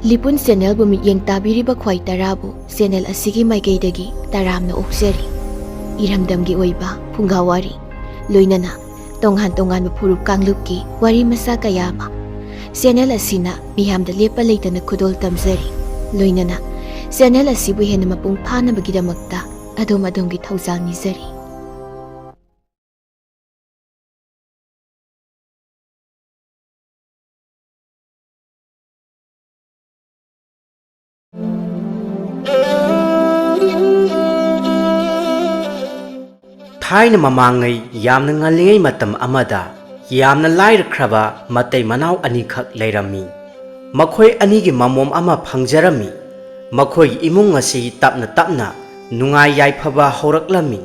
Lipun Channel bu mityeng tabiriba khwai tarabu channel asigi maikeidagi taramna okjari iramdamgi oiba phungawari loinana tonghan tongan furup kanglupki wari masa kayama channel asina miyamda lepa leitana khudol tamjari loinana channel asibu hena mapung phana bagidamakta adom adomgi thaujal nizari Thai mamangai yamna ngalingay matam amada yamna lairakraba matay manaw anikak lairami makoy anigi mamom ama phangjarami makoy imung asi tapna tapna nungay yaifaba horaklami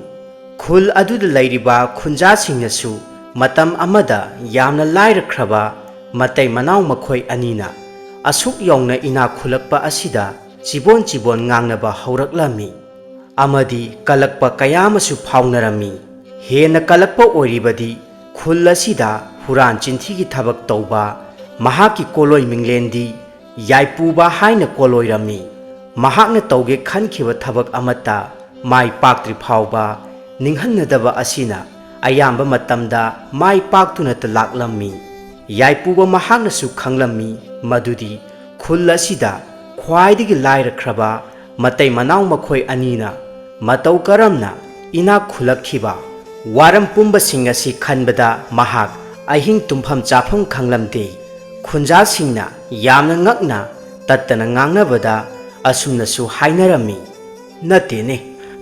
khul aduda lairiba khunja singnasu matam amada yamna lairakraba matay manaw makoy anina asuk yongna ina khulakpa asida jibon ngangnaba horaklami amadi kalakpa kayamasu phaunarami hena kalakpa oiribadi khul asida huran chinthigi thabak tauba mahaki koloi minglendi yaipuba haina koloirami mahakna tauge khankhiba thabak amata mai paktri phauba ninghanadaba asina ayamba matamda mai paktuna ta laklammi yaipuba mahakna su khanglammi madudi khul asida khwaidigi lairakraba matai manaw makhoi anina matau karamna ina khulakhiba waram pumba sing asi khanbada mahak ahing tumpham chafam khanglamde khunja singna yamna ngakna tattana ngangnabada asumna su hainarami natene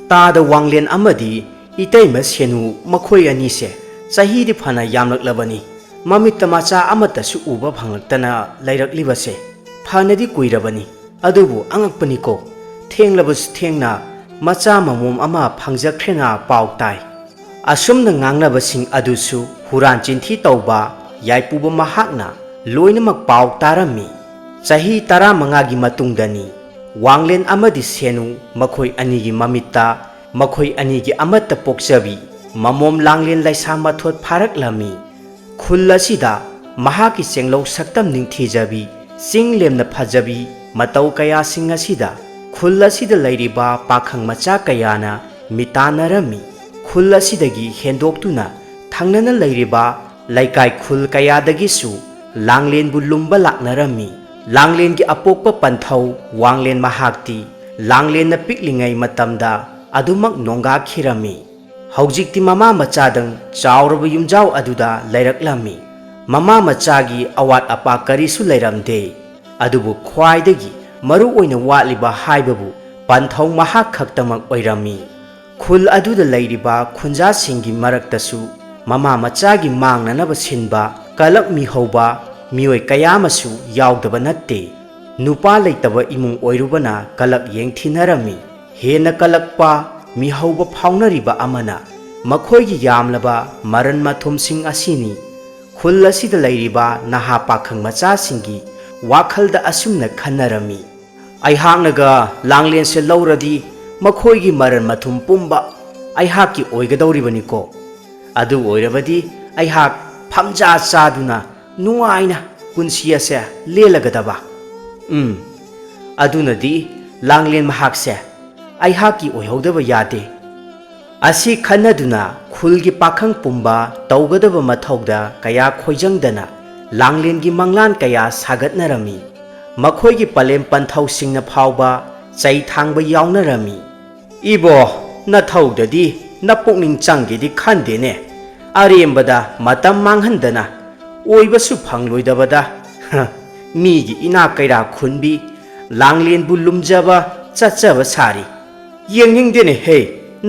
tada wanglen amadi itaima senu makhoi ani se sahi di phana yamlaklabani mamit macha amata su uba phanglaktana lairakliba se phanadi kuirabani adubu angakpani ko thenglabus thengna macha mamom ama phangjakhrena pautai asumna ngangnabasing adusu huran chinthi tauba yaipuba mahakna loinamak pau tarami sahi 15 gi matungdani wanglen amadi senu makhoi anigi mamitta makhoi anigi amatta pokjabi mamom langlen laisa mathot pharaklami khulasida mahaki chenglou saktam ningthijabi singlemna phajabi matau kaya singasida khulasida lairiba pakhang macha kayana mitanarami khullasidagi hendoktuna thangnana lairiba laikai khul kayadagisu langlen bu lumba laknarami langlen gi apokpa panthau wanglen mahakti langlen na piklingai matamda adumak nonga khirami haujikti mama machadang chawraba yumjau aduda lairaklami mama machagi awat apa karisu lairamde adubu khwaidagi maru oina watliba haibabu panthau mahak khaktamak oirami khul aduda lairiba khunja singi maraktasu mama machagi mangnanaba sinba kalak mi hauba mioi kayamasu yaudaba natte nupa leitaba imung oirubana kalak yengthinarami hena kalakpa mi hauba phaunariba amana makhoigi yamlaba maran mathum sing asini khul asida lairiba naha pakhang macha singi wakhalda asumna khanarami aihaknaga langlen se lauradi makhoigi maran mathum pumba aihaki oigadoribani ko adu oirabadi aihak phamja chaduna nuaina punsia se lelagadaba adunadi langlen mahakse aihaki oihodaba yade asi khanaduna khulgi pakhang pumba taugadaba mathauda kaya khoijangdana langlengi manglan kaya sagatnarami makhoigi palem panthau singna phauba chai thangba yawnarami ibo na thaudadi na pukning changgedi khandene arembada matam manghandana oibasu phangloidabada migi ina kaira khunbi langlen bu lumjaba chachaba sari yengningdene he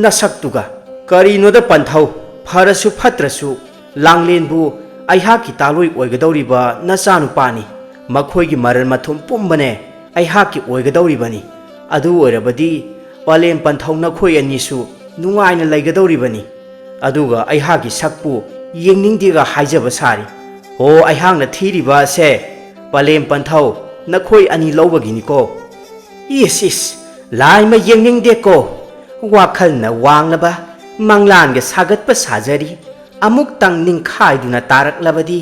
nasaktuga karinoda panthau pharasu phatrasu langlen bu aihaki taloi oigadoriba nachanu pani makhoigi maran mathum pumbane aihaki oigadoribani adu oirabadi palem panthau nakhoi anisu nungaina laigadoribani aduga aihaki sakpu yengningdiga haijaba sari ho aihangna thiriba se palem panthau nakhoi ani lobagini ko yes laima yengningde ko wakhalna wanglaba manglanga sagatpa sajari amuk tang ningkhaiduna taraklabadi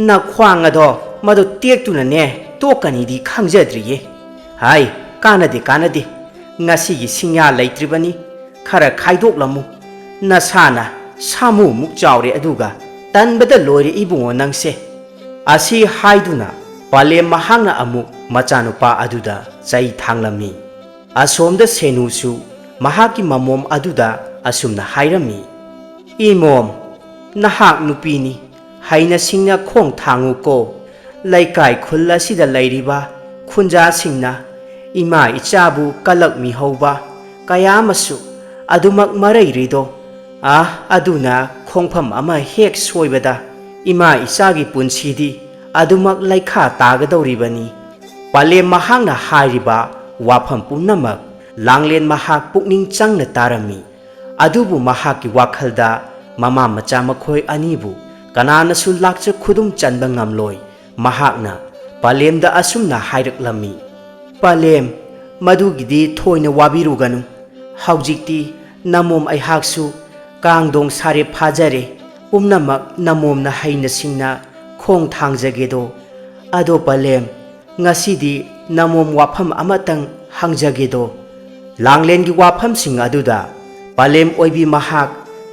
na khwang ado madu tektuna ne ꯇꯣꯛꯀꯅꯤꯗꯤ ꯈꯪꯖꯗ꯭ꯔꯤꯌꯦ ꯍꯥꯏ ꯀꯥꯟꯅꯗꯦ ꯉꯁꯤꯒꯤ ꯁꯤꯡꯌꯥ ꯂꯩꯇ꯭ꯔꯤꯕꯅꯤ ꯈꯔ ꯈꯥꯏꯗꯣꯛꯂꯝꯃꯨ ꯅꯁꯥꯅ ꯁꯥꯃꯨꯃꯨꯛ ꯆꯥꯎꯔꯦ ꯑꯗꯨꯒ ꯇꯟꯕꯗ ꯂꯣꯏꯔꯦ ꯏꯕꯨꯡꯉꯣ ꯅꯪꯁꯦ ꯑꯁꯤ ꯍꯥꯏꯗꯨꯅ ꯄꯥꯂꯦꯝ ꯃꯍꯥꯛꯅ ꯑꯃꯨꯛ ꯃꯆꯥꯅꯨꯄꯥ ꯑꯗꯨꯗ ꯆꯩ ꯊꯥꯡꯂꯝꯃꯤ ꯑꯁꯣꯝꯗ ꯁꯦꯅꯨꯁꯨ ꯃꯍꯥꯛꯀꯤ ꯃꯃꯣꯝ ꯑꯗꯨꯗ ꯑꯁꯨꯝꯅ ꯍꯥꯏꯔꯝꯃꯤ ꯏꯃꯣꯝ ꯅꯍꯥꯛ ꯅꯨꯄꯤꯅꯤ ꯍꯩꯅ ꯁꯤꯡꯅ ꯈꯣꯡ ꯊꯥꯡꯉꯨꯀꯣ ꯂꯩꯀꯥꯏ ꯈꯨꯜ ꯑꯁꯤꯗ ꯂꯩꯔꯤꯕ ꯈꯨꯟꯖꯥꯁꯤꯡꯅ ꯏꯃꯥ ꯏꯆꯥꯕꯨ ꯀꯂꯛꯃꯤꯍꯧꯕ ꯀꯌꯥ ꯑꯃꯁꯨ ꯑꯗꯨꯃꯛ ꯃꯔꯩꯔꯤꯗꯣ ꯑꯗꯨꯅ ꯈꯣꯡꯐꯝ ꯑꯃ ꯍꯦꯛ ꯁꯣꯏꯕꯗ ꯏꯃꯥ ꯏꯆꯥꯒꯤ ꯄꯨꯟꯁꯤꯗꯤ ꯑꯗꯨꯃꯛ ꯂꯩꯈꯥ ꯇꯥꯒꯗꯧꯔꯤꯕꯅꯤ ꯄꯥꯂꯦꯝ ꯃꯍꯥꯛꯅ ꯍꯥꯏꯔꯤꯕ ꯋꯥꯐꯝ ꯄꯨꯝꯅꯃꯛ ꯂꯥꯡꯂꯦꯟ ꯃꯍꯥꯛ ꯄꯨꯛꯅꯤꯡ ꯆꯪꯅ ꯇꯥꯔꯝꯃꯤ ꯑꯗꯨꯕꯨ ꯃꯍꯥꯛꯀꯤ ꯋꯥꯈꯜꯗ ꯃꯃꯥ ꯃꯆꯥ ꯃꯈꯣꯏ ꯑꯅꯤꯕꯨ ꯀꯅꯥꯅꯁꯨ ꯂꯥꯛꯆ ꯈꯨꯗꯨꯝ ꯆꯟꯕ ꯉꯝꯂꯣꯏ ꯃꯍꯥꯛꯅ ꯄꯥꯂꯦꯝꯗ ꯑꯁꯨꯝꯅ ꯍꯥꯏꯔꯛꯂꯝꯃꯤ ꯄꯥꯂꯦꯝ ꯃꯗꯨꯒꯤꯗꯤ ꯊꯣꯏꯅ ꯋꯥꯕꯤꯔꯨꯒꯅꯨ ꯍꯧꯖꯤꯛꯇꯤ ꯅꯃꯣꯝ ꯑꯩꯍꯥꯛꯁꯨ ꯀꯥꯡꯗꯣꯡ ꯁꯥꯔꯦꯞ ꯐꯥꯖꯔꯦ ꯄꯨꯝꯅꯃꯛ ꯅꯃꯣꯝꯅ ꯍꯩꯅ ꯁꯤꯡꯅ ꯈꯣꯡ ꯊꯥꯡꯖꯒꯦꯗꯣ ꯑꯗꯣ ꯄꯥꯂꯦꯝ ꯉꯁꯤꯗꯤ ꯅꯃꯣꯝ ꯋꯥꯐꯝ ꯑꯃꯇꯪ ꯍꯪꯖꯒꯦꯗꯣ ꯂꯥꯡꯂꯦꯟꯒꯤ ꯋꯥꯐꯝꯁꯤꯡ ꯑꯗꯨꯗ ꯄꯥꯂꯦꯝ ꯑꯣꯏꯕꯤ ꯃꯍꯥꯛ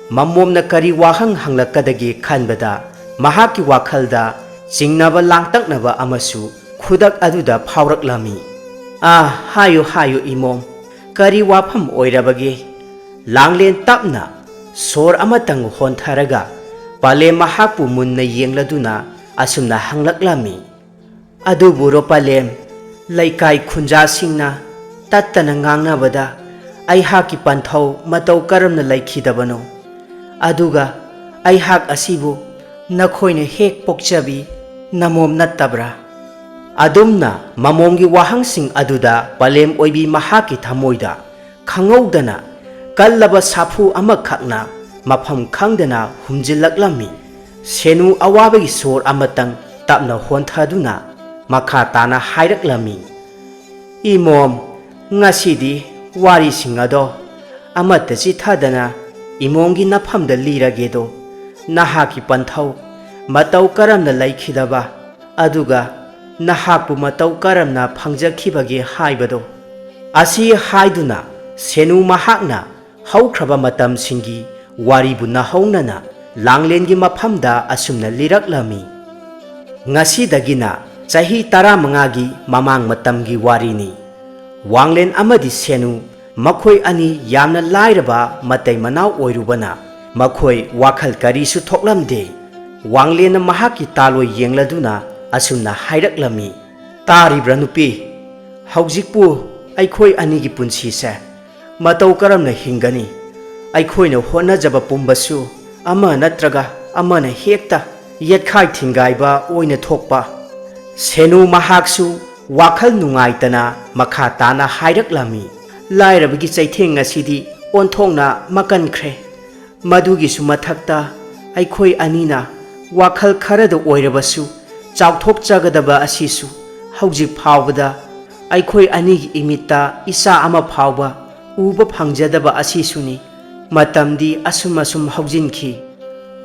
ꯃꯃꯣꯝꯅ ꯀꯔꯤ ꯋꯥꯍꯪ ꯍꯪꯂꯛꯀꯗꯒꯦ ꯈꯟꯕꯗ ꯃꯍꯥꯛꯀꯤ ꯋꯥꯈꯜꯗ ꯆꯤꯡꯅꯕ ꯂꯥꯡꯇꯛꯅꯕ ꯑꯃꯁꯨ ꯈꯨꯗꯛ ꯑꯗꯨꯗ ꯐꯥꯎꯔꯛꯂꯝꯃꯤ ꯍꯥꯏꯌꯨ ꯏꯃꯣꯝ ꯀꯔꯤ ꯋꯥꯐꯝ ꯑꯣꯏꯔꯕꯒꯦ ꯂꯥꯡꯂꯦꯟ ꯇꯞꯅ ꯁꯣꯔ ꯑꯃꯇꯪ ꯍꯣꯟꯊꯔꯒ ꯄꯥꯂꯦꯝ ꯃꯍꯥꯛꯄꯨ ꯃꯨꯟꯅ ꯌꯦꯡꯂꯗꯨꯅ ꯑꯁꯨꯝꯅ ꯍꯪꯂꯛꯂꯝꯃꯤ ꯑꯗꯨꯕꯨꯔꯣ ꯄꯥꯂꯦꯝ ꯂꯩꯀꯥꯏ ꯈꯨꯟꯖꯥꯁꯤꯡꯅ ꯇꯠꯇꯅ ꯉꯥꯡꯅꯕꯗ ꯑꯩꯍꯥꯛꯀꯤ ꯄꯟꯊꯧ ꯃꯇꯧ ꯀꯔꯝꯅ ꯂꯩꯈꯤꯗꯕꯅꯣ ꯑꯗꯨꯒ ꯑꯩꯍꯥꯛ ꯑꯁꯤꯕꯨ ꯅꯈꯣꯏꯅ ꯍꯦꯛ ꯄꯣꯛꯆꯕꯤ ꯅꯃꯣꯝ ꯅꯠꯇꯕ꯭ꯔꯥ ꯑꯗꯨꯝꯅ ꯃꯃꯣꯝꯒꯤ ꯋꯥꯍꯪꯁꯤꯡ ꯑꯗꯨꯗ ꯄꯥꯂꯦꯝ ꯑꯣꯏꯕꯤ ꯃꯍꯥꯛꯀꯤ ꯊꯃꯣꯏꯗ ꯈꯪꯍꯧꯗꯅ ꯀꯜꯂꯕ ꯁꯥꯐꯨ ꯑꯃꯈꯛꯅ ꯃꯐꯝ ꯈꯪꯗꯅ ꯍꯨꯝꯖꯤꯜꯂꯛꯂꯝꯃꯤ ꯁꯦꯅꯨ ꯑꯋꯥꯕꯒꯤ ꯁꯣꯔ ꯑꯃꯇꯪ ꯇꯞꯅ ꯍꯣꯟꯊꯗꯨꯅ ꯃꯈꯥ ꯇꯥꯅ ꯍꯥꯏꯔꯛꯂꯝꯃꯤ ꯏꯃꯣꯝ ꯉꯁꯤꯗꯤ ꯋꯥꯔꯤꯁꯤꯡ ꯑꯗꯣ ꯑꯃꯠꯇ ꯆꯤꯊꯗꯅ ꯏꯃꯣꯝꯒꯤ ꯅꯐꯝꯗ ꯂꯤꯔꯒꯦꯗꯣ ꯅꯍꯥꯛꯀꯤ ꯄꯟꯊꯧ ꯃꯇꯧ ꯀꯔꯝꯅ ꯂꯩꯈꯤꯗꯕ ꯑꯗꯨꯒ ꯅꯍꯥꯛꯄꯨ ꯃꯇꯧ ꯀꯔꯝꯅ ꯐꯪꯖꯈꯤꯕꯒꯦ ꯍꯥꯏꯕꯗꯣ ꯑꯁꯤ ꯍꯥꯏꯗꯨꯅ ꯁꯦꯅꯨ ꯃꯍꯥꯛꯅ ꯍꯧꯈ꯭ꯔꯕ ꯃꯇꯝꯁꯤꯡꯒꯤ ꯋꯥꯔꯤꯕꯨ ꯅꯍꯧꯅꯅ ꯂꯥꯡꯂꯦꯟꯒꯤ ꯃꯐꯝꯗ ꯑꯁꯨꯝꯅ ꯂꯤꯔꯛꯂꯝꯃꯤ ꯉꯁꯤꯗꯒꯤꯅ ꯆꯍꯤ 15ꯒꯤ ꯃꯃꯥꯡ ꯃꯇꯝꯒꯤ ꯋꯥꯔꯤꯅꯤ ꯋꯥꯡꯂꯦꯟ ꯑꯃꯗꯤ ꯁꯦꯅꯨ ꯃꯈꯣꯏ ꯑꯅꯤ ꯌꯥꯝꯅ ꯂꯥꯏꯔꯕ ꯃꯇꯩ ꯃꯅꯥꯎ ꯑꯣꯏꯔꯨꯕꯅ ꯃꯈꯣꯏ ꯋꯥꯈꯜ ꯀꯔꯤꯁꯨ ꯊꯣꯛꯂꯝꯗꯦ ꯋꯥꯡꯂꯦꯟꯅ ꯃꯍꯥꯛꯀꯤ ꯇꯥꯂꯣꯏ ꯌꯦꯡꯂꯗꯨꯅ ꯑꯁꯨꯝꯅ ꯍꯥꯏꯔꯛꯂꯝꯃꯤ ꯇꯥꯔꯤꯕ꯭ꯔꯥ ꯅꯨꯄꯤ ꯍꯧꯖꯤꯛꯄꯨ ꯑꯩꯈꯣꯏ ꯑꯅꯤꯒꯤ ꯄꯨꯟꯁꯤꯁꯦ ꯃꯇꯧ ꯀꯔꯝꯅ ꯍꯤꯡꯒꯅꯤ ꯑꯩꯈꯣꯏꯅ ꯍꯣꯠꯅꯖꯕ ꯄꯨꯝꯕꯁꯨ ꯑꯃ ꯅꯠꯇ꯭ꯔꯒ ꯑꯃꯅ ꯍꯦꯛꯇ ꯌꯦꯠꯈꯥꯏ ꯊꯤꯡꯒꯥꯏꯕ ꯑꯣꯏꯅ ꯊꯣꯛꯄ ꯁꯦꯅꯨ ꯃꯍꯥꯛꯁꯨ ꯋꯥꯈꯜ ꯅꯨꯡꯉꯥꯏꯇꯅ ꯃꯈꯥ ꯇꯥꯅ ꯍꯥꯏꯔꯛꯂꯝꯃꯤ ꯂꯥꯏꯔꯕꯒꯤ ꯆꯩꯊꯦꯡ ꯑꯁꯤꯗꯤ ꯑꯣꯟꯊꯣꯛꯅ ꯃꯀꯟꯈ꯭ꯔꯦ ꯃꯗꯨꯒꯤꯁꯨ ꯃꯊꯛꯇ ꯑꯩꯈꯣꯏ ꯑꯅꯤꯅ ꯋꯥꯈꯜ ꯈꯔꯗ ꯑꯣꯏꯔꯕꯁꯨ ꯆꯥꯎꯊꯣꯛꯆꯒꯗꯕ ꯑꯁꯤꯁꯨ ꯍꯧꯖꯤꯛ ꯐꯥꯎꯕꯗ ꯑꯩꯈꯣꯏ ꯑꯅꯤꯒꯤ ꯏꯃꯤꯠꯇ ꯏꯆꯥ ꯑꯃ ꯐꯥꯎꯕ ꯎꯕ ꯐꯪꯖꯗꯕ ꯑꯁꯤꯁꯨꯅꯤ ꯃꯇꯝꯗꯤ ꯑꯁꯨꯝ ꯍꯧꯖꯤꯟꯈꯤ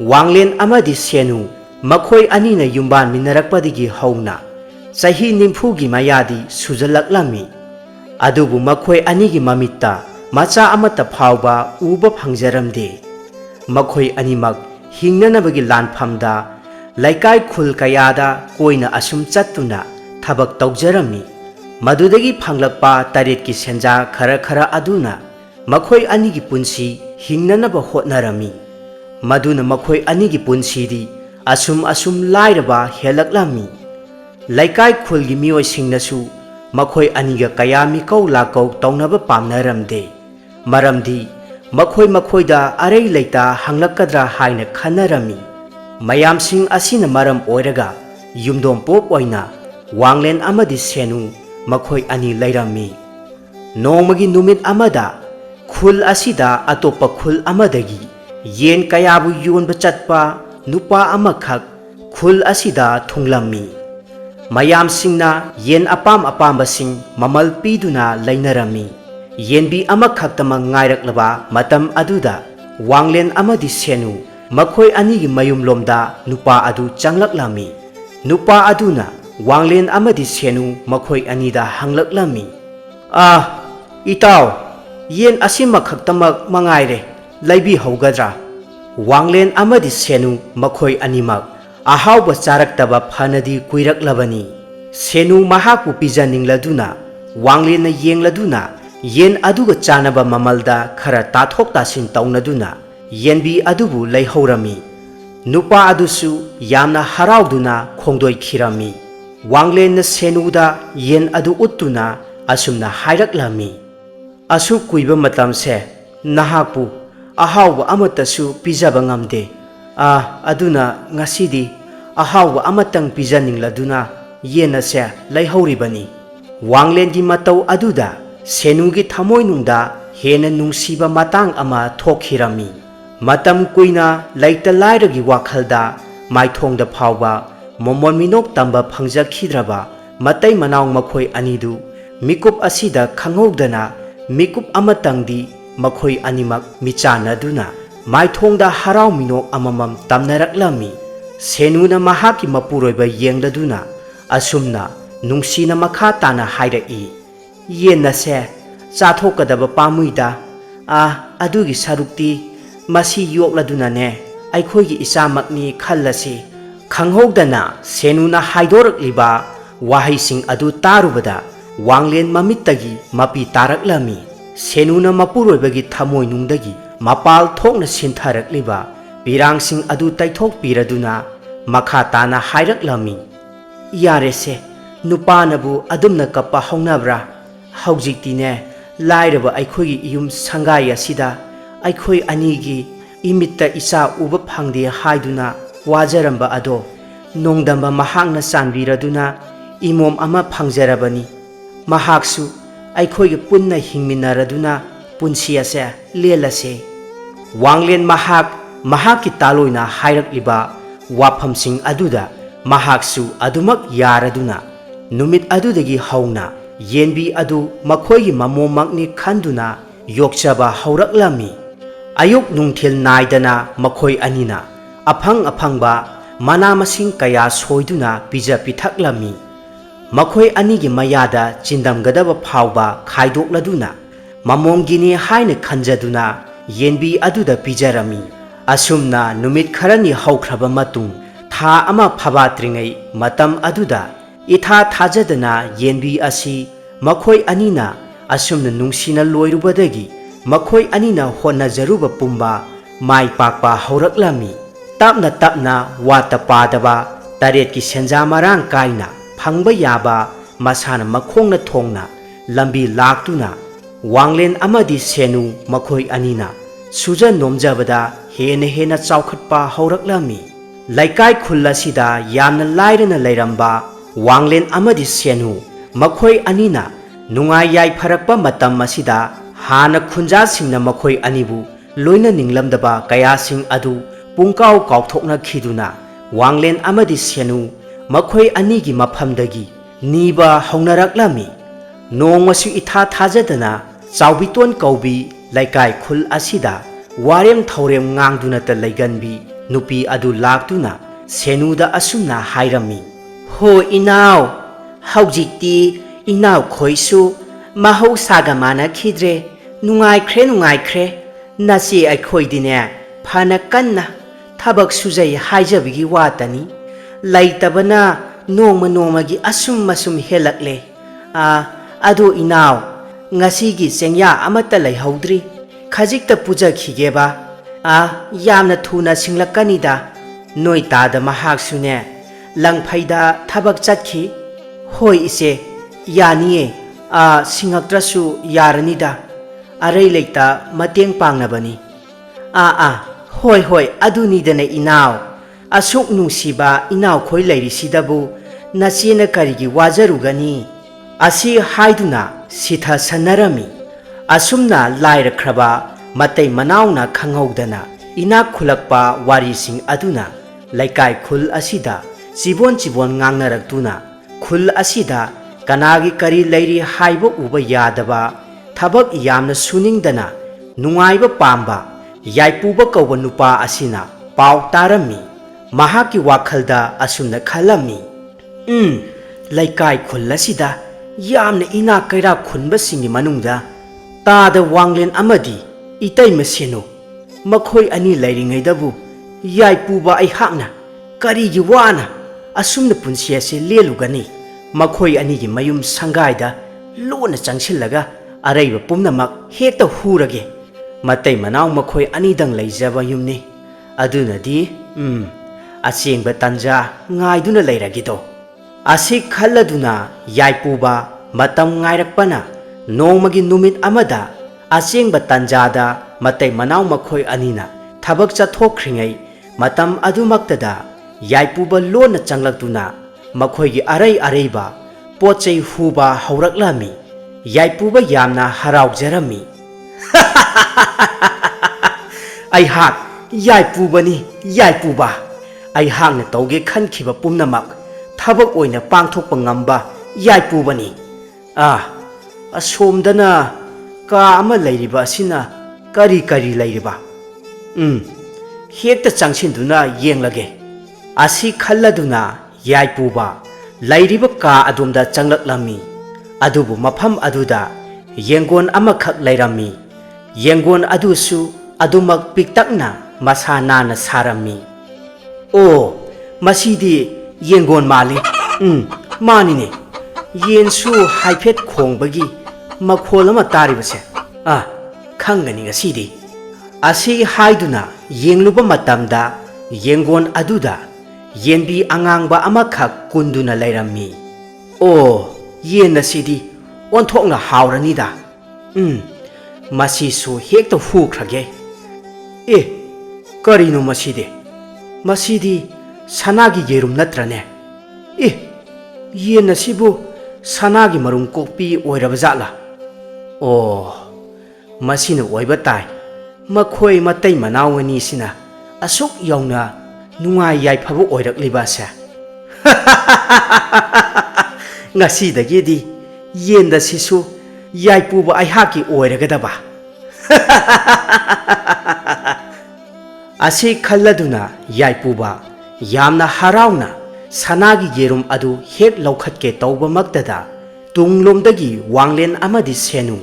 ꯋꯥꯡꯂꯦꯟ ꯑꯃꯗꯤ ꯁꯦꯅꯨ ꯃꯈꯣꯏ ꯑꯅꯤꯅ ꯌꯨꯝꯕꯥꯟꯃꯤꯟꯅꯔꯛꯄꯗꯒꯤ ꯍꯧꯅ ꯆꯍꯤ 90ꯒꯤ ꯃꯌꯥꯗꯤ ꯁꯨꯖꯜꯂꯛꯂꯝꯃꯤ ꯑꯗꯨꯕꯨ ꯃꯈꯣꯏ ꯑꯅꯤꯒꯤ ꯃꯃꯤꯠꯇ ꯃꯆꯥ ꯑꯃꯠꯇ ꯐꯥꯎꯕ ꯎꯕ ꯐꯪꯖꯔꯝꯗꯦ ꯃꯈꯣꯏ ꯑꯅꯤꯃꯛ ꯍꯤꯡꯅꯅꯕꯒꯤ ꯂꯥꯟꯐꯝꯗ ꯂꯩꯀꯥꯏ ꯈꯨꯜ ꯀꯌꯥꯗ ꯀꯣꯏꯅ ꯑꯁꯨꯝ ꯆꯠꯇꯨꯅ ꯊꯕꯛ ꯇꯧꯖꯔꯝꯃꯤ ꯃꯗꯨꯗꯒꯤ ꯐꯪꯂꯛꯄ ꯇꯔꯦꯠꯀꯤ ꯁꯦꯟꯖꯥ ꯈꯔ ꯑꯗꯨꯅ ꯃꯈꯣꯏ ꯑꯅꯤꯒꯤ ꯄꯨꯟꯁꯤ ꯍꯤꯡꯅꯅꯕ ꯍꯣꯠꯅꯔꯝꯃꯤ ꯃꯗꯨꯅ ꯃꯈꯣꯏ ꯑꯅꯤꯒꯤ ꯄꯨꯟꯁꯤꯗꯤ ꯑꯁꯨꯝ ꯂꯥꯏꯔꯕ ꯍꯦꯜꯂꯛꯂꯝꯃꯤ ꯂꯩꯀꯥꯏ ꯈꯨꯜꯒꯤ ꯃꯤꯑꯣꯏꯁꯤꯡꯅꯁꯨ ꯃꯈꯣꯏ ꯑꯅꯤꯒ ꯀꯌꯥ ꯃꯤꯀꯧ ꯂꯥꯀꯧ ꯇꯧꯅꯕ ꯄꯥꯝꯅꯔꯝꯗꯦ ꯃꯔꯝꯗꯤ ꯃꯈꯣꯏꯗ ꯑꯔꯩ ꯂꯩꯇ ꯍꯪꯂꯛꯀꯗ꯭ꯔꯥ ꯍꯥꯏꯅ ꯈꯟꯅꯔꯝꯃꯤ ꯃꯌꯥꯝꯁꯤꯡ ꯑꯁꯤꯅ ꯃꯔꯝ ꯑꯣꯏꯔꯒ ꯌꯨꯝꯗꯣꯡꯄꯣꯛ ꯑꯣꯏꯅ ꯋꯥꯡꯂꯦꯟ ꯑꯃꯗꯤ ꯁꯦꯅꯨ ꯃꯈꯣꯏ ꯑꯅꯤ ꯂꯩꯔꯝꯃꯤ ꯅꯣꯡꯃꯒꯤ ꯅꯨꯃꯤꯠ ꯑꯃꯗ ꯈꯨꯜ ꯑꯁꯤꯗ ꯑꯇꯣꯞꯄ ꯈꯨꯜ ꯑꯃꯗꯒꯤ ꯌꯦꯟ ꯀꯌꯥꯕꯨ ꯌꯣꯟꯕ ꯆꯠꯄ ꯅꯨꯄꯥ ꯑꯃꯈꯛ ꯈꯨꯜ ꯑꯁꯤꯗ ꯊꯨꯡꯂꯝꯃꯤ ꯃꯌꯥꯝꯁꯤꯡꯅ ꯌꯦꯟ ꯑꯄꯥꯝꯕꯁꯤꯡ ꯃꯃꯜ ꯄꯤꯗꯨꯅ ꯂꯩꯅꯔꯝꯃꯤ ꯌꯦꯟꯕꯤ ꯑꯃꯈꯛꯇꯃꯛ ꯉꯥꯏꯔꯛꯂꯕ ꯃꯇꯝ ꯑꯗꯨꯗ ꯋꯥꯡꯂꯦꯟ ꯑꯃꯗꯤ ꯁꯦꯅꯨ ꯃꯈꯣꯏ ꯑꯅꯤꯒꯤ ꯃꯌꯨꯝꯂꯣꯝꯗ ꯅꯨꯄꯥ ꯑꯗꯨ ꯆꯪꯂꯛꯂꯝꯃꯤ ꯅꯨꯄꯥ ꯑꯗꯨꯅ Wanglen amadi senu makhoi anida hanglaklami. Itaw, yen asima khaktamak mangaire, laibi haugadra. Wanglen amadi senu makhoi animak, ahawba charaktaba phanadi kuiraklabani. Senu mahaku pijaningladuna, Wanglen na yengladuna, yen aduga chanaba mamalda khara tathok tasin taunaduna, yenbi adubu laihorami. Nupa adusu yamna harauduna khongdoi khirami. Wanglen na senuda yen adu uttuna asumna hairaklami. Asu kuiba matamse nahakpu ahawba amatasu pijaba ngamde. Aduna ngasidi ahawba amatang pijaningladuna yena se laihoribani. Wanglen gi matau aduda senugi thamoinungda hena nungsiba matang ama thokhirami. Matam kuina laita lairagi wakhalda maithongda phawba momon minok tamba phangjakhidraba matai manaw makhoi anidu mikup asida khanghodana mikup amatangdi makhoi animak michanaduna maithongda harau minok amamam tamnaraklami. Senuna mahaki mapuroiba yengladuna asumna nungsina makha tana hairai. Yena se chathokadaba pamuida adugi sarukti masi yokladunane aikhoigi isamakni khallasi. Khanghodana senuna haidorakliba wahaising adu tarubada Wanglen mamittagi mapi taraklami. Senuna mapuroibagi thamoinungdagi mapal thokna sintharakliba pirangsing adu taithok piraduna makha tana hairaklami. Yarese nupanabu adumna kappa hongnabra haujiktine lairaba aikhoigi iyum sangai asida aikhoi anigi imitta isa uba phangde haiduna wajaramba ado nongdamba mahakna sanbiraduna imom ama phangjarabani. Mahaksu aikhoigi punna hingminaraduna punsi ase lelase. Wanglen mahaki taloina hairakliba wafamsing aduda mahaksu adumak yaraduna numit adudagi hauna yenbi adu makhoigi mamomakni khanduna yokchaba hauraklami. Ayuk nungthil naidana makhoi anina afangba mana masing kaya soiduna pija pithaklami. Makhoi anigi mayada chindamgadaba phawba khaidokladuna mamomgini haina khanjaduna yenbi aduda pijarami. Asumna numit kharani haukraba matung tha ama phabatringai matam aduda itha thajadana yenbi asi makhoi anina asumna nungsina loirubadagi makhoi anina honajaruba pumba mai pakpa hauraklami. Tapna wata padaba taret ki senja marang kaina phangba yaba masana makhongna thongna lambi laktuna Wanglen amadi senu makhoi anina suja nomjabada hena chaukhatpa hauraklami. Laikai khulasida yamna lairana lairamba Wanglen amadi senu makhoi anina nungai yai pharakpa matam masida hana khunja singna makhoi anibu loina ninglamdaba kaya sing adu pungkau kauthokna khiduna Wanglen amadi senu makhoi anigi maphamdagi niba haunaraklami. Nongmasu itha thajadana chawbiton kaubi laikai khul asida warem thaurem ngangduna ta laiganbi nupi adu laktuna senuda asumna hairami. Ho inaw haujikti inaw khoisu mahau saga mana khidre nungai nasi aikhoidine phana kanna thabak sujai haijabigi watani laitabana nongmagi asum helakle. Adu inaw ngasigi sengya amata laihaudri khajikta puja khigeba yamna thuna singlakanida noi tada mahaksune langphaida thabak chatkhi. Hoi ise yani singaktrasu yaranida arai leita mateng pangnabani. Hoi adunidana inaw asuk nungsiba inaw khoi lairisidabu nasina karigi wajarugani asi haiduna sitha sanarami. Asumna lairakraba matai manawna khanghodana inak khulakpa warising aduna laikai khul asida chibon ngangnarakduna khul asida kanagi kari lairi haiba uba yadaba thabak yamna suningdana nungaiba pamba yaipuba kauba nupa asina pau tarami. Mahaki wakhalda asumna khalami. ꯂꯩꯀꯥꯏ ꯈꯨꯜ ꯑꯁꯤꯗ ꯌꯥꯝꯅ ꯏꯅꯥꯛ ꯀꯩꯔꯥꯛ ꯈꯨꯟꯕꯁꯤꯡꯒꯤ ꯃꯅꯨꯡꯗ ꯇꯥꯗ ꯋꯥꯡꯂꯦꯟ ꯑꯃꯗꯤ ꯏꯇꯩꯃ ꯁꯦꯅꯨ ꯃꯈꯣꯏ ꯑꯅꯤ ꯂꯩꯔꯤꯉꯩꯗꯕꯨ ꯌꯥꯏꯄꯨꯕ ꯑꯩꯍꯥꯛꯅ ꯀꯔꯤꯒꯤ ꯋꯥꯅ ꯑꯁꯨꯝꯅ ꯄꯨꯟꯁꯤ ꯑꯁꯤ ꯂꯦꯜꯂꯨꯒꯅꯤ? ꯃꯈꯣꯏ ꯑꯅꯤꯒꯤ ꯃꯌꯨꯝ ꯁꯪꯒꯥꯏꯗ ꯂꯣꯟꯅ ꯆꯪꯁꯤꯜꯂꯒ ꯑꯔꯩꯕ ꯄꯨꯝꯅꯃꯛ ꯍꯦꯛꯇ ꯍꯨꯔꯒꯦ꯫ ꯃꯇꯩ ꯃꯅꯥꯎ ꯃꯈꯣꯏ ꯑꯅꯤꯗꯪ ꯂꯩꯖꯕ ꯌꯨꯝꯅꯤ, ꯑꯗꯨꯅꯗꯤ ꯑꯁꯦꯡꯕ ꯇꯟꯖꯥ ꯉꯥꯏꯗꯨꯅ ꯂꯩꯔꯒꯦꯗꯣ꯫ ꯑꯁꯤ ꯈꯜꯂꯗꯨꯅ ꯌꯥꯏꯄꯨꯕ ꯃꯇꯝ ꯉꯥꯏꯔꯛꯄꯅ ꯅꯣꯡꯃꯒꯤ ꯅꯨꯃꯤꯠ ꯑꯃꯗ ꯑꯁꯦꯡꯕ ꯇꯟꯖꯥꯗ ꯃꯇꯩ ꯃꯅꯥꯎ ꯃꯈꯣꯏ ꯑꯅꯤꯅ ꯊꯕꯛ ꯆꯠꯊꯣꯛꯈ꯭ꯔꯤꯉꯩ ꯃꯇꯝ ꯑꯗꯨꯃꯛꯇꯗ ꯌꯥꯏꯄꯨꯕ ꯂꯣꯟꯅ ꯆꯪꯂꯛꯇꯨꯅ ꯃꯈꯣꯏꯒꯤ ꯑꯔꯩ ꯑꯔꯩꯕ ꯄꯣꯠꯆꯩ ꯍꯨꯕ ꯍꯧꯔꯛꯂꯝꯃꯤ꯫ ꯌꯥꯏꯄꯨꯕ ꯌꯥꯝꯅ ꯍꯔꯥꯎꯖꯔꯝꯃꯤ꯫ ꯑꯩꯍꯥꯛ ꯌꯥꯏꯄꯨꯕꯅꯤ, ꯌꯥꯏꯄꯨꯕ! ꯑꯩꯍꯥꯛꯅ ꯇꯧꯒꯦ ꯈꯟꯈꯤꯕ ꯄꯨꯝꯅꯃꯛ ꯊꯕꯛ ꯑꯣꯏꯅ ꯄꯥꯡꯊꯣꯛꯄ ꯉꯝꯕ ꯌꯥꯏꯄꯨꯕꯅꯤ꯫ ꯑꯁꯣꯝꯗꯅ ꯀꯥ ꯑꯃ ꯂꯩꯔꯤꯕ ꯑꯁꯤꯅ ꯀꯔꯤ ꯀꯔꯤ ꯂꯩꯔꯤꯕ? ꯍꯦꯛꯇ ꯆꯪꯁꯤꯟꯗꯨꯅ ꯌꯦꯡꯂꯒꯦ꯫ ꯑꯁꯤ ꯈꯜꯂꯗꯨꯅ ꯌꯥꯏꯄꯨꯕ ꯂꯩꯔꯤꯕ ꯀꯥ ꯑꯗꯣꯝꯗ ꯆꯪꯂꯛꯂꯝꯃꯤ꯫ ꯑꯗꯨꯕꯨ ꯃꯐꯝ ꯑꯗꯨꯗ ꯌꯦꯡꯒꯣꯟ ꯑꯃꯈꯛ ꯂꯩꯔꯝꯃꯤ꯫ ꯌꯦꯡꯒꯣꯟ ꯑꯗꯨꯁꯨ ꯑꯗꯨꯃꯛ ꯄꯤꯛꯇꯛꯅ ꯃꯁꯥ ꯅꯥꯟꯅ ꯁꯥꯔꯝꯃꯤ꯫ ꯑꯣ, ꯃꯁꯤꯗꯤ ꯌꯦꯡꯒꯣꯟ ꯃꯥꯜꯂꯤ꯫ ꯃꯥꯅꯤꯅꯦ, ꯌꯦꯟꯁꯨ ꯍꯥꯏꯐꯦꯠ ꯈꯣꯡꯕꯒꯤ ꯃꯈꯣꯜ ꯑꯃ ꯇꯥꯔꯤꯕꯁꯦ꯫ ꯈꯪꯒꯅꯤ ꯉꯁꯤꯗꯤ꯫ ꯑꯁꯤ ꯍꯥꯏꯗꯨꯅ ꯌꯦꯡꯂꯨꯕ ꯃꯇꯝꯗ ꯌꯦꯡꯒꯣꯟ ꯑꯗꯨꯗ ꯌꯦꯟꯕꯤ ꯑꯉꯥꯡꯕ ꯑꯃꯈꯛ ꯀꯨꯟꯗꯨꯅ ꯂꯩꯔꯝꯃꯤ꯫ ꯑꯣ, ꯌꯦꯟ ꯑꯁꯤꯗꯤ ꯑꯣꯟꯊꯣꯛꯅ ꯍꯥꯎꯔꯅꯤꯗ꯫ ꯃꯁꯤꯁꯨ ꯍꯦꯛꯇ ꯍꯨꯈ꯭ꯔꯒꯦ꯫ ꯀꯔꯤꯅꯣ ꯃꯁꯤꯗꯤ? ꯃꯁꯤꯗꯤ ꯁꯅꯥꯒꯤ ꯌꯦꯔꯨꯝ ꯅꯠꯇ꯭ꯔꯅꯦ? ꯌꯦꯟ ꯑꯁꯤꯕꯨ ꯁꯅꯥꯒꯤ ꯃꯔꯨꯝ ꯀꯣꯛꯄꯤ ꯑꯣꯏꯔꯕ ꯖꯥꯠꯂꯥ? ꯑꯣ, ꯃꯁꯤꯅ ꯑꯣꯏꯕ ꯇꯥꯏ꯫ ꯃꯈꯣꯏ ꯃꯇꯩ ꯃꯅꯥꯎ ꯑꯅꯤꯁꯤꯅ ꯑꯁꯨꯛ ꯌꯧꯅ ꯅꯨꯡꯉꯥꯏ ꯌꯥꯏꯐꯕ ꯑꯣꯏꯔꯛꯂꯤꯕ ꯑꯁꯦ꯫ ꯉꯁꯤꯗꯒꯤꯗꯤ ꯌꯦꯟ ꯑꯁꯤꯁꯨ ꯌꯥꯏꯄꯨꯕ ꯑꯩꯍꯥꯛꯀꯤ ꯑꯣꯏꯔꯒꯗꯕ꯫ ꯑꯁꯤ ꯈꯜꯂꯗꯨꯅ ꯌꯥꯏꯄꯨꯕ ꯌꯥꯝꯅ ꯍꯔꯥꯎꯅ ꯁꯅꯥꯒꯤ ꯌꯦꯔꯨꯝ ꯑꯗꯨ ꯍꯦꯛ ꯂꯧꯈꯠꯀꯦ ꯇꯧꯕꯃꯛꯇꯗ ꯇꯨꯡꯂꯣꯝꯗꯒꯤ ꯋꯥꯡꯂꯦꯟ ꯑꯃꯗꯤ ꯁꯦꯅꯨ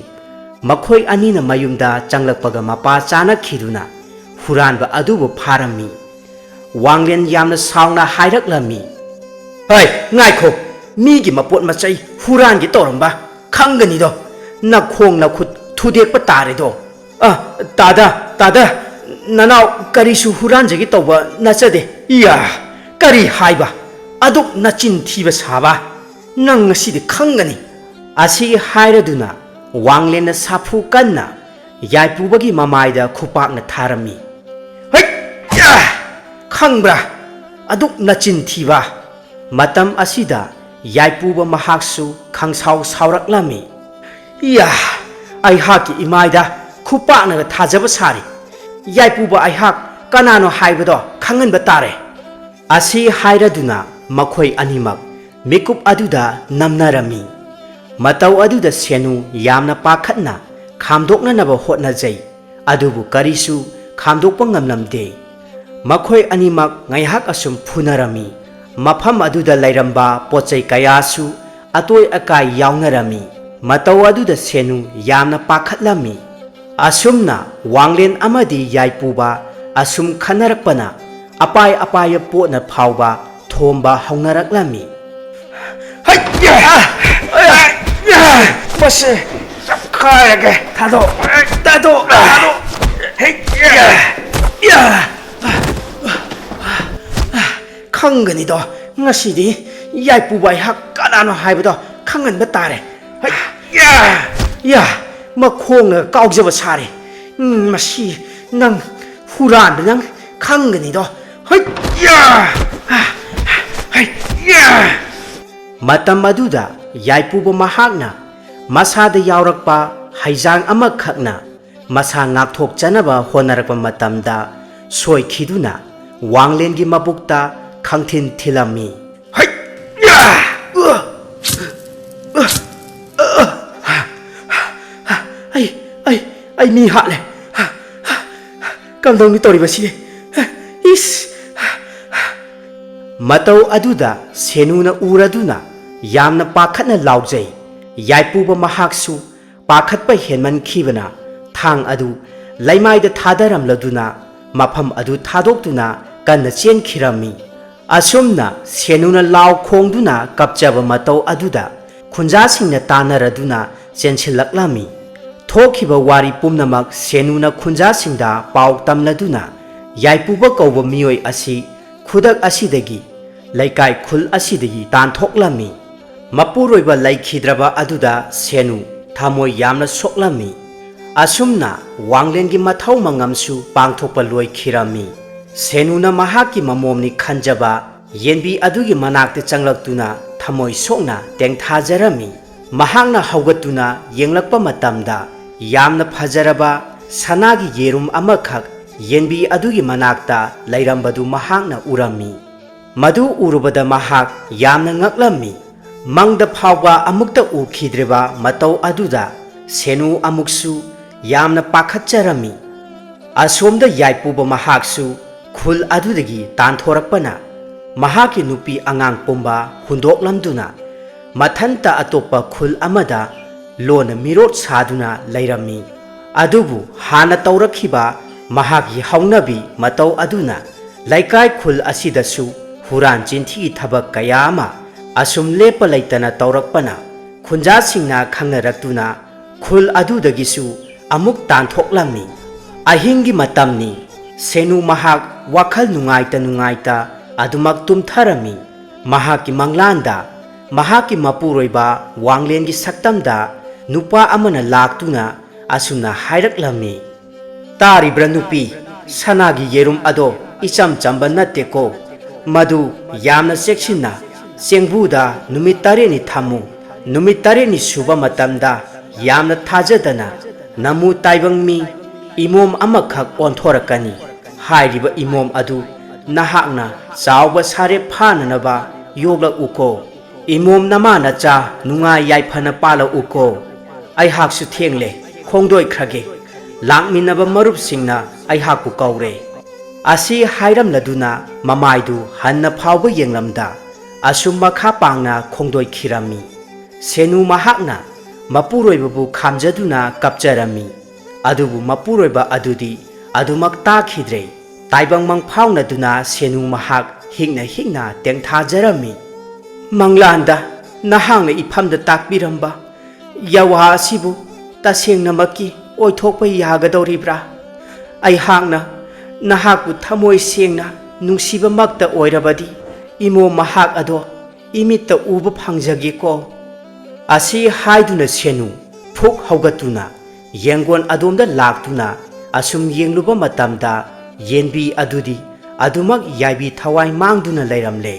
ꯃꯈꯣꯏ ꯑꯅꯤꯅ ꯃꯌꯨꯝꯗ ꯆꯪꯂꯛꯄꯒ ꯃꯄꯥ ꯆꯥꯅꯈꯤꯗꯨꯅ ꯍꯨꯔꯥꯟꯕ ꯑꯗꯨꯕꯨ ꯐꯥꯔꯝꯃꯤ꯫ ꯋꯥꯡꯂꯦꯟ ꯌꯥꯝꯅ ꯁꯥꯎꯅ ꯍꯥꯏꯔꯛꯂꯝꯃꯤ꯫ ꯉꯥꯏꯈꯣ! ꯃꯤꯒꯤ ꯃꯄꯣꯠ ꯃꯆꯩ ꯍꯨꯔꯥꯟꯒꯦ ꯇꯧꯔꯝꯕ ꯈꯪꯒꯅꯤꯗꯣ꯫ ꯅꯈꯣꯡ ꯅꯈꯨꯠ ꯊꯨꯗꯦꯛꯄ ꯇꯥꯔꯦꯗꯣ꯫ ꯇꯥꯗ, ꯅꯅꯥꯎ ꯀꯔꯤꯁꯨ ꯍꯨꯔꯥꯟꯖꯒꯦ ꯇꯧꯕ ꯅꯠꯆꯗꯦ꯫ ꯀꯔꯤ ꯍꯥꯏꯕ? ꯑꯗꯨꯛ ꯅꯆꯤꯟ ꯊꯤꯕ ꯁꯥꯕ! ꯅꯪ ꯉꯁꯤꯗꯤ ꯈꯪꯒꯅꯤ꯫ ꯑꯁꯤ ꯍꯥꯏꯔꯗꯨꯅ ꯋꯥꯡꯂꯦꯟꯅ ꯁꯥꯐꯨ ꯀꯟꯅ ꯌꯥꯏꯄꯨꯕꯒꯤ ꯃꯃꯥꯏꯗ ꯈꯨꯄꯥꯛꯅ ꯊꯥꯔꯝꯃꯤ꯫ ꯈꯪꯕ꯭ꯔꯥ? ꯑꯗꯨꯛ ꯅꯆꯤꯟ ꯊꯤꯕ! ꯃꯇꯝ ꯑꯁꯤꯗ ꯌꯥꯏꯄꯨꯕ ꯃꯍꯥꯛꯁꯨ ꯈꯪꯁꯥꯎ ꯁꯥꯎꯔꯛꯂꯝꯃꯤ꯫ ꯑꯩꯍꯥꯛꯀꯤ ꯏꯃꯥꯏꯗ ꯈꯨꯄꯥꯛꯅꯒ ꯊꯥꯖꯕ ꯁꯥꯔꯤ꯫ ꯌꯥꯏꯄꯨꯕ ꯑꯩꯍꯥꯛ ꯀꯅꯥꯅꯣ ꯍꯥꯏꯕꯗꯣ ꯈꯪꯍꯟꯕ ꯇꯥꯔꯦ꯫ ꯑꯁꯤ ꯍꯥꯏꯔꯗꯨꯅ ꯃꯈꯣꯏ ꯑꯅꯤꯃꯛ ꯃꯤꯀꯨꯞ ꯑꯗꯨꯗ ꯅꯝꯅꯔꯝꯃꯤ꯫ ꯃꯇꯧ ꯑꯗꯨꯗ ꯁꯦꯅꯨ ꯌꯥꯝꯅ ꯄꯥꯈꯠꯅ ꯈꯥꯝꯗꯣꯛꯅꯅꯕ ꯍꯣꯠꯅꯖꯩ, ꯑꯗꯨꯕꯨ ꯀꯔꯤꯁꯨ ꯈꯥꯝꯗꯣꯛꯄ ꯉꯝꯂꯝꯗꯦ꯫ ꯃꯈꯣꯏ ꯑꯅꯤꯃꯛ ꯉꯥꯏꯍꯥꯛ ꯑꯁꯨꯝ ꯐꯨꯅꯔꯝꯃꯤ꯫ ꯃꯐꯝ ꯑꯗꯨꯗ ꯂꯩꯔꯝꯕ ꯄꯣꯠꯆꯩ ꯀꯌꯥꯁꯨ ꯑꯇꯣꯏ ꯑꯀꯥꯏ ꯌꯥꯎꯅꯔꯝꯃꯤ꯫ ꯃꯇꯧ ꯑꯗꯨꯗ ꯁꯦꯅꯨ ꯌꯥꯝꯅ ꯄꯥꯈꯠꯂꯝꯃꯤ꯫ ꯑꯁꯨꯝꯅ ꯋꯥꯡꯂꯦꯟ ꯑꯃꯗꯤ ꯌꯥꯏꯄꯨꯕ ꯑꯁꯨꯝ ꯈꯟꯅꯔꯛꯄꯅ ꯑꯄꯥꯏ ꯑꯄꯥꯏꯕ ꯄꯣꯠꯅ ꯐꯥꯎꯕ ꯊꯣꯝꯕ ꯍꯧꯅꯔꯛꯂꯝꯃꯤ꯫ ꯃꯁꯤ ꯆꯞꯈꯥꯏꯔꯒꯦ! ꯊꯥꯗꯣꯛ! ꯈꯪꯒꯅꯤꯗꯣ, ꯉꯁꯤꯗꯤ ꯌꯥꯏꯄꯨꯕ ꯑꯩꯍꯥꯛ ꯀꯅꯥꯅꯣ ꯍꯥꯏꯕꯗꯣ ꯈꯪꯍꯟꯕ ꯇꯥꯔꯦ꯫ ꯃꯈꯣꯡꯅ ꯀꯥꯎꯖꯕ ꯁꯥꯔꯤ꯫ ꯃꯁꯤ ꯅꯪ ꯍꯨꯔꯥꯟꯕ ꯅꯪ ꯈꯪꯒꯅꯤꯗꯣ꯫ ꯃꯇꯝ ꯑꯗꯨꯗ ꯌꯥꯏꯄꯨꯕ ꯃꯍꯥꯛꯅ ꯃꯁꯥꯗ ꯌꯥꯎꯔꯛꯄ ꯍꯩꯖꯥꯡ ꯑꯃꯈꯛꯅ ꯃꯁꯥ ꯉꯥꯛꯊꯣꯛꯆꯅꯕ ꯍꯣꯠꯅꯔꯛꯄ ꯃꯇꯝꯗ ꯁꯣꯏꯈꯤꯗꯨꯅ ꯋꯥꯡꯂꯦꯟꯒꯤ ꯃꯕꯨꯛꯇ ꯈꯪꯊꯤꯟ ꯊꯤꯜꯂꯝꯃꯤ꯫ ꯑꯩ ꯃꯤ ꯍꯥꯠꯂꯦ! ꯀꯝꯗꯧꯅꯤ ꯇꯧꯔꯤꯕꯁꯤ? ꯃꯇꯧ ꯑꯗꯨꯗ ꯁꯦꯅꯨꯅ ꯎꯔꯗꯨꯅ ꯌꯥꯝꯅ ꯄꯥꯈꯠꯅ ꯂꯥꯎꯖꯩ ꯌꯥꯏꯄꯨꯕ ꯃꯍꯥꯛꯁꯨ ꯄꯥꯈꯠꯄ ꯍꯦꯟꯃꯟꯈꯤꯕꯅ ꯊꯥꯡ ꯑꯗꯨ ꯂꯩꯃꯥꯏꯗ ꯊꯥꯗꯔꯝꯂꯗꯨꯅ ꯃꯐꯝ ꯑꯗꯨ ꯊꯥꯗꯣꯛꯇꯨꯅ ꯀꯟꯅ ꯆꯦꯟꯈꯤꯔꯝꯃꯤ ꯑꯁꯨꯝꯅ ꯁꯦꯅꯨꯅ ꯂꯥꯎ ꯈꯣꯡꯗꯨꯅ ꯀꯞꯆꯕ ꯃꯇꯧ ꯑꯗꯨꯗ ꯈꯨꯟꯖꯥꯁꯤꯡꯅ ꯇꯥꯟꯅꯔꯗꯨꯅ ꯆꯦꯟꯁꯤꯜꯂꯛꯂꯝꯃꯤ ꯊꯣꯛꯈꯤꯕ ꯋꯥꯔꯤ ꯄꯨꯝꯅꯃꯛ ꯁꯦꯅꯨꯅ ꯈꯨꯟꯖꯥꯁꯤꯡꯗ ꯄꯥꯎ ꯇꯝꯂꯗꯨꯅ ꯌꯥꯏꯄꯨꯕ ꯀꯧꯕ ꯃꯤꯑꯣꯏ ꯑꯁꯤ ꯈꯨꯗꯛ ꯑꯁꯤꯗꯒꯤ ꯂꯩꯀꯥꯏ ꯈꯨꯜ ꯑꯁꯤꯗꯒꯤ ꯇꯥꯟꯊꯣꯛꯂꯝꯃꯤ ꯃꯄꯨꯔꯣꯏꯕ ꯂꯩꯈꯤꯗ꯭ꯔꯕ ꯑꯗꯨꯗ ꯁꯦꯅꯨ ꯊꯃꯣꯏ ꯌꯥꯝꯅ ꯁꯣꯛꯂꯝꯃꯤ ꯑꯁꯨꯝꯅ ꯋꯥꯡꯂꯦꯟꯒꯤ ꯃꯊꯧ ꯃꯉꯝꯁꯨ ꯄꯥꯡꯊꯣꯛꯄ ꯂꯣꯏꯈꯤꯔꯝꯃꯤ ꯁꯦꯅꯨꯅ ꯃꯍꯥꯛꯀꯤ ꯃꯃꯣꯝꯅꯤ ꯈꯟꯖꯕ ꯌꯦꯟꯕꯤ ꯑꯗꯨꯒꯤ ꯃꯅꯥꯛꯇ ꯆꯪꯂꯛꯇꯨꯅ ꯊꯃꯣꯏ ꯁꯣꯛꯅ ꯇꯦꯡꯊꯥꯖꯔꯝꯃꯤ ꯃꯍꯥꯛꯅ ꯍꯧꯒꯠꯇꯨꯅ ꯌꯦꯡꯂꯛꯄ ꯃꯇꯝꯗ ꯌꯥꯝꯅ ꯐꯖꯔꯕ ꯁꯅꯥꯒꯤ ꯌꯦꯔꯨꯝ ꯑꯃꯈꯛ ꯌꯦꯟꯕꯤ ꯑꯗꯨꯒꯤ ꯃꯅꯥꯛꯇ ꯂꯩꯔꯝꯕꯗꯨ ꯃꯍꯥꯛꯅ ꯎꯔꯝꯃꯤ ꯃꯗꯨ ꯎꯔꯨꯕꯗ ꯃꯍꯥꯛ ꯌꯥꯝꯅ ꯉꯛꯂꯝꯃꯤ ꯃꯪꯗ ꯐꯥꯎꯕ ꯑꯃꯨꯛꯇ ꯎꯈꯤꯗ꯭ꯔꯤꯕ ꯃꯇꯧ ꯑꯗꯨꯗ ꯁꯦꯅꯨ ꯑꯃꯨꯛꯁꯨ ꯌꯥꯝꯅ ꯄꯥꯈꯠꯆꯔꯝꯃꯤ ꯑꯁꯣꯝꯗ ꯌꯥꯏꯄꯨꯕ ꯃꯍꯥꯛꯁꯨ ꯈꯨꯜ ꯑꯗꯨꯗꯒꯤ ꯇꯥꯟꯊꯣꯔꯛꯄꯅ ꯃꯍꯥꯛꯀꯤ ꯅꯨꯄꯤ ꯑꯉꯥꯡ ꯄꯨꯝꯕ ꯍꯨꯟꯗꯣꯛꯂꯝꯗꯨꯅ ꯃꯊꯟꯇ ꯑꯇꯣꯞꯄ ꯈꯨꯜ ꯑꯃꯗ ꯂꯣꯟꯅ ꯃꯤꯔꯣꯠ ꯁꯥꯗꯨꯅ ꯂꯩꯔꯝꯃꯤ ꯑꯗꯨꯕꯨ ꯍꯥꯟꯅ ꯇꯧꯔꯛꯈꯤꯕ ꯃꯍꯥꯛꯀꯤ ꯍꯧꯅꯕꯤ ꯃꯇꯧ ꯑꯗꯨꯅ ꯂꯩꯀꯥꯏ ꯈꯨꯜ ꯑꯁꯤꯗꯁꯨ ꯍꯨꯔꯥꯟ ꯆꯤꯟꯊꯤꯒꯤ ꯊꯕꯛ ꯀꯌꯥ ꯑꯃ ꯑꯁꯨꯝ ꯂꯦꯞꯄ ꯂꯩꯇꯅ ꯇꯧꯔꯛꯄꯅ ꯈꯨꯟꯖꯥꯁꯤꯡꯅ ꯈꯪꯅꯔꯛꯇꯨꯅ ꯈꯨꯜ ꯑꯗꯨꯗꯒꯤꯁꯨ ꯑꯃꯨꯛ ꯇꯥꯟꯊꯣꯛꯂꯝꯃꯤ ꯑꯍꯤꯡꯒꯤ ꯃꯇꯝꯅꯤ ꯁꯦꯅꯨ ꯃꯍꯥꯛ ꯋꯥꯈꯜ ꯅꯨꯡꯉꯥꯏꯇ ꯑꯗꯨꯃꯛ ꯇꯨꯝꯊꯔꯝꯃꯤ ꯃꯍꯥꯛꯀꯤ ꯃꯪꯂꯥꯟꯗ ꯃꯍꯥꯛꯀꯤ ꯃꯄꯨꯔꯣꯏꯕ ꯋꯥꯡꯂꯦꯟꯒꯤ ꯁꯛꯇꯝꯗ ꯅꯨꯄꯥ ꯑꯃꯅ ꯂꯥꯛꯇꯨꯅ ꯑꯁꯨꯝꯅ ꯍꯥꯏꯔꯛꯂꯝꯃꯤ ꯇꯥꯔꯤꯕ꯭ꯔꯥ ꯅꯨꯄꯤ ꯁꯅꯥꯒꯤ ꯌꯦꯔꯨꯝ ꯑꯗꯣ ꯏꯆꯝ ꯆꯝꯕ ꯅꯠꯇꯦꯀꯣ ꯃꯗꯨ ꯌꯥꯝꯅ ꯆꯦꯛꯁꯤꯟꯅ ꯆꯦꯡꯕꯨꯗ ꯅꯨꯃꯤꯠ 9ꯅꯤ ꯊꯝꯃꯨ ꯅꯨꯃꯤꯠ 9ꯅꯤ ꯁꯨꯕ ꯃꯇꯝꯗ ꯌꯥꯝꯅ ꯊꯥꯖꯗꯅ ꯅꯃꯨ ꯇꯥꯏꯕꯪ ꯃꯤ ꯏꯃꯣꯝ ꯑꯃꯈꯛ ꯑꯣꯟꯊꯣꯔꯛꯀꯅꯤ ꯍꯥꯏꯔꯤꯕ ꯏꯃꯣꯝ ꯑꯗꯨ ꯅꯍꯥꯛꯅ ꯆꯥꯎꯕ ꯁꯥꯔꯦꯞ ꯐꯥꯅꯅꯕ ꯌꯣꯛꯂꯛꯎꯀꯣ ꯏꯃꯣꯝ ꯅꯃꯥ ꯅꯆꯥ ꯅꯨꯡꯉꯥꯏ ꯌꯥꯏꯐꯅ ꯄꯥꯜꯂꯛꯎꯀꯣ ꯑꯩꯍꯥꯛꯁꯨ ꯊꯦꯡꯂꯦ ꯈꯣꯡꯗꯣꯏꯈ꯭ꯔꯒꯦ ꯂꯥꯛꯃꯤꯟꯅꯕ ꯃꯔꯨꯞꯁꯤꯡꯅ ꯑꯩꯍꯥꯛꯄꯨ ꯀꯧꯔꯦ ꯑꯁꯤ ꯍꯥꯏꯔꯝꯂꯗꯨꯅ ꯃꯃꯥꯏꯗꯨ ꯍꯟꯅ ꯐꯥꯎꯕ ꯌꯦꯡꯂꯝꯗ ꯑꯁꯨꯝ ꯃꯈꯥ ꯄꯥꯡꯅ ꯈꯣꯡꯗꯣꯏꯈꯤꯔꯝꯃꯤ ꯁꯦꯅꯨ ꯃꯍꯥꯛꯅ ꯃꯄꯨꯔꯣꯏꯕꯕꯨ ꯈꯥꯝꯖꯗꯨꯅ ꯀꯞꯆꯔꯝꯃꯤ ꯑꯗꯨꯕꯨ ꯃꯄꯨꯔꯣꯏꯕ ꯑꯗꯨꯗꯤ ꯑꯗꯨꯃꯛ ꯇꯥꯈꯤꯗ꯭ꯔꯦ ꯇꯥꯏꯕꯪ ꯃꯪꯐꯥꯎꯅꯗꯨꯅ ꯁꯦꯅꯨ ꯃꯍꯥꯛ ꯍꯤꯛꯅ ꯇꯦꯡꯊꯥꯖꯔꯝꯃꯤ ꯃꯪꯂꯥꯟꯗ ꯅꯍꯥꯛꯅ ꯏꯐꯝꯗ ꯇꯥꯛꯄꯤꯔꯝꯕ ꯌꯋꯥ ꯑꯁꯤꯕꯨ ꯇꯁꯦꯡꯅꯃꯛꯀꯤ ꯑꯣꯏꯊꯣꯛꯄ ꯌꯥꯒꯗꯧꯔꯤꯕ꯭ꯔꯥ ꯑꯩꯍꯥꯛꯅ ꯅꯍꯥꯛꯄꯨ ꯊꯃꯣꯏ ꯁꯦꯡꯅ ꯅꯨꯡꯁꯤꯕꯃꯛꯇ ꯑꯣꯏꯔꯕꯗꯤ ꯏꯃꯣꯝ ꯃꯍꯥꯛ ꯑꯗꯣ ꯏꯃꯤꯠꯇ ꯎꯕ ꯐꯪꯖꯒꯦꯀꯣ ꯑꯁꯤ ꯍꯥꯏꯗꯨꯅ ꯁꯦꯅꯨ ꯐꯨꯛ ꯍꯧꯒꯠꯇꯨꯅ ꯌꯦꯡꯒꯣꯟ ꯑꯗꯣꯝꯗ ꯂꯥꯛꯇꯨꯅ ꯑꯁꯨꯝ ꯌꯦꯡꯂꯨꯕ ꯃꯇꯝꯗ ꯌꯦꯟꯕꯤ ꯑꯗꯨꯗꯤ ꯑꯗꯨꯃꯛ ꯌꯥꯏꯕꯤ ꯊꯋꯥꯏ ꯃꯥꯡꯗꯨꯅ ꯂꯩꯔꯝꯂꯦ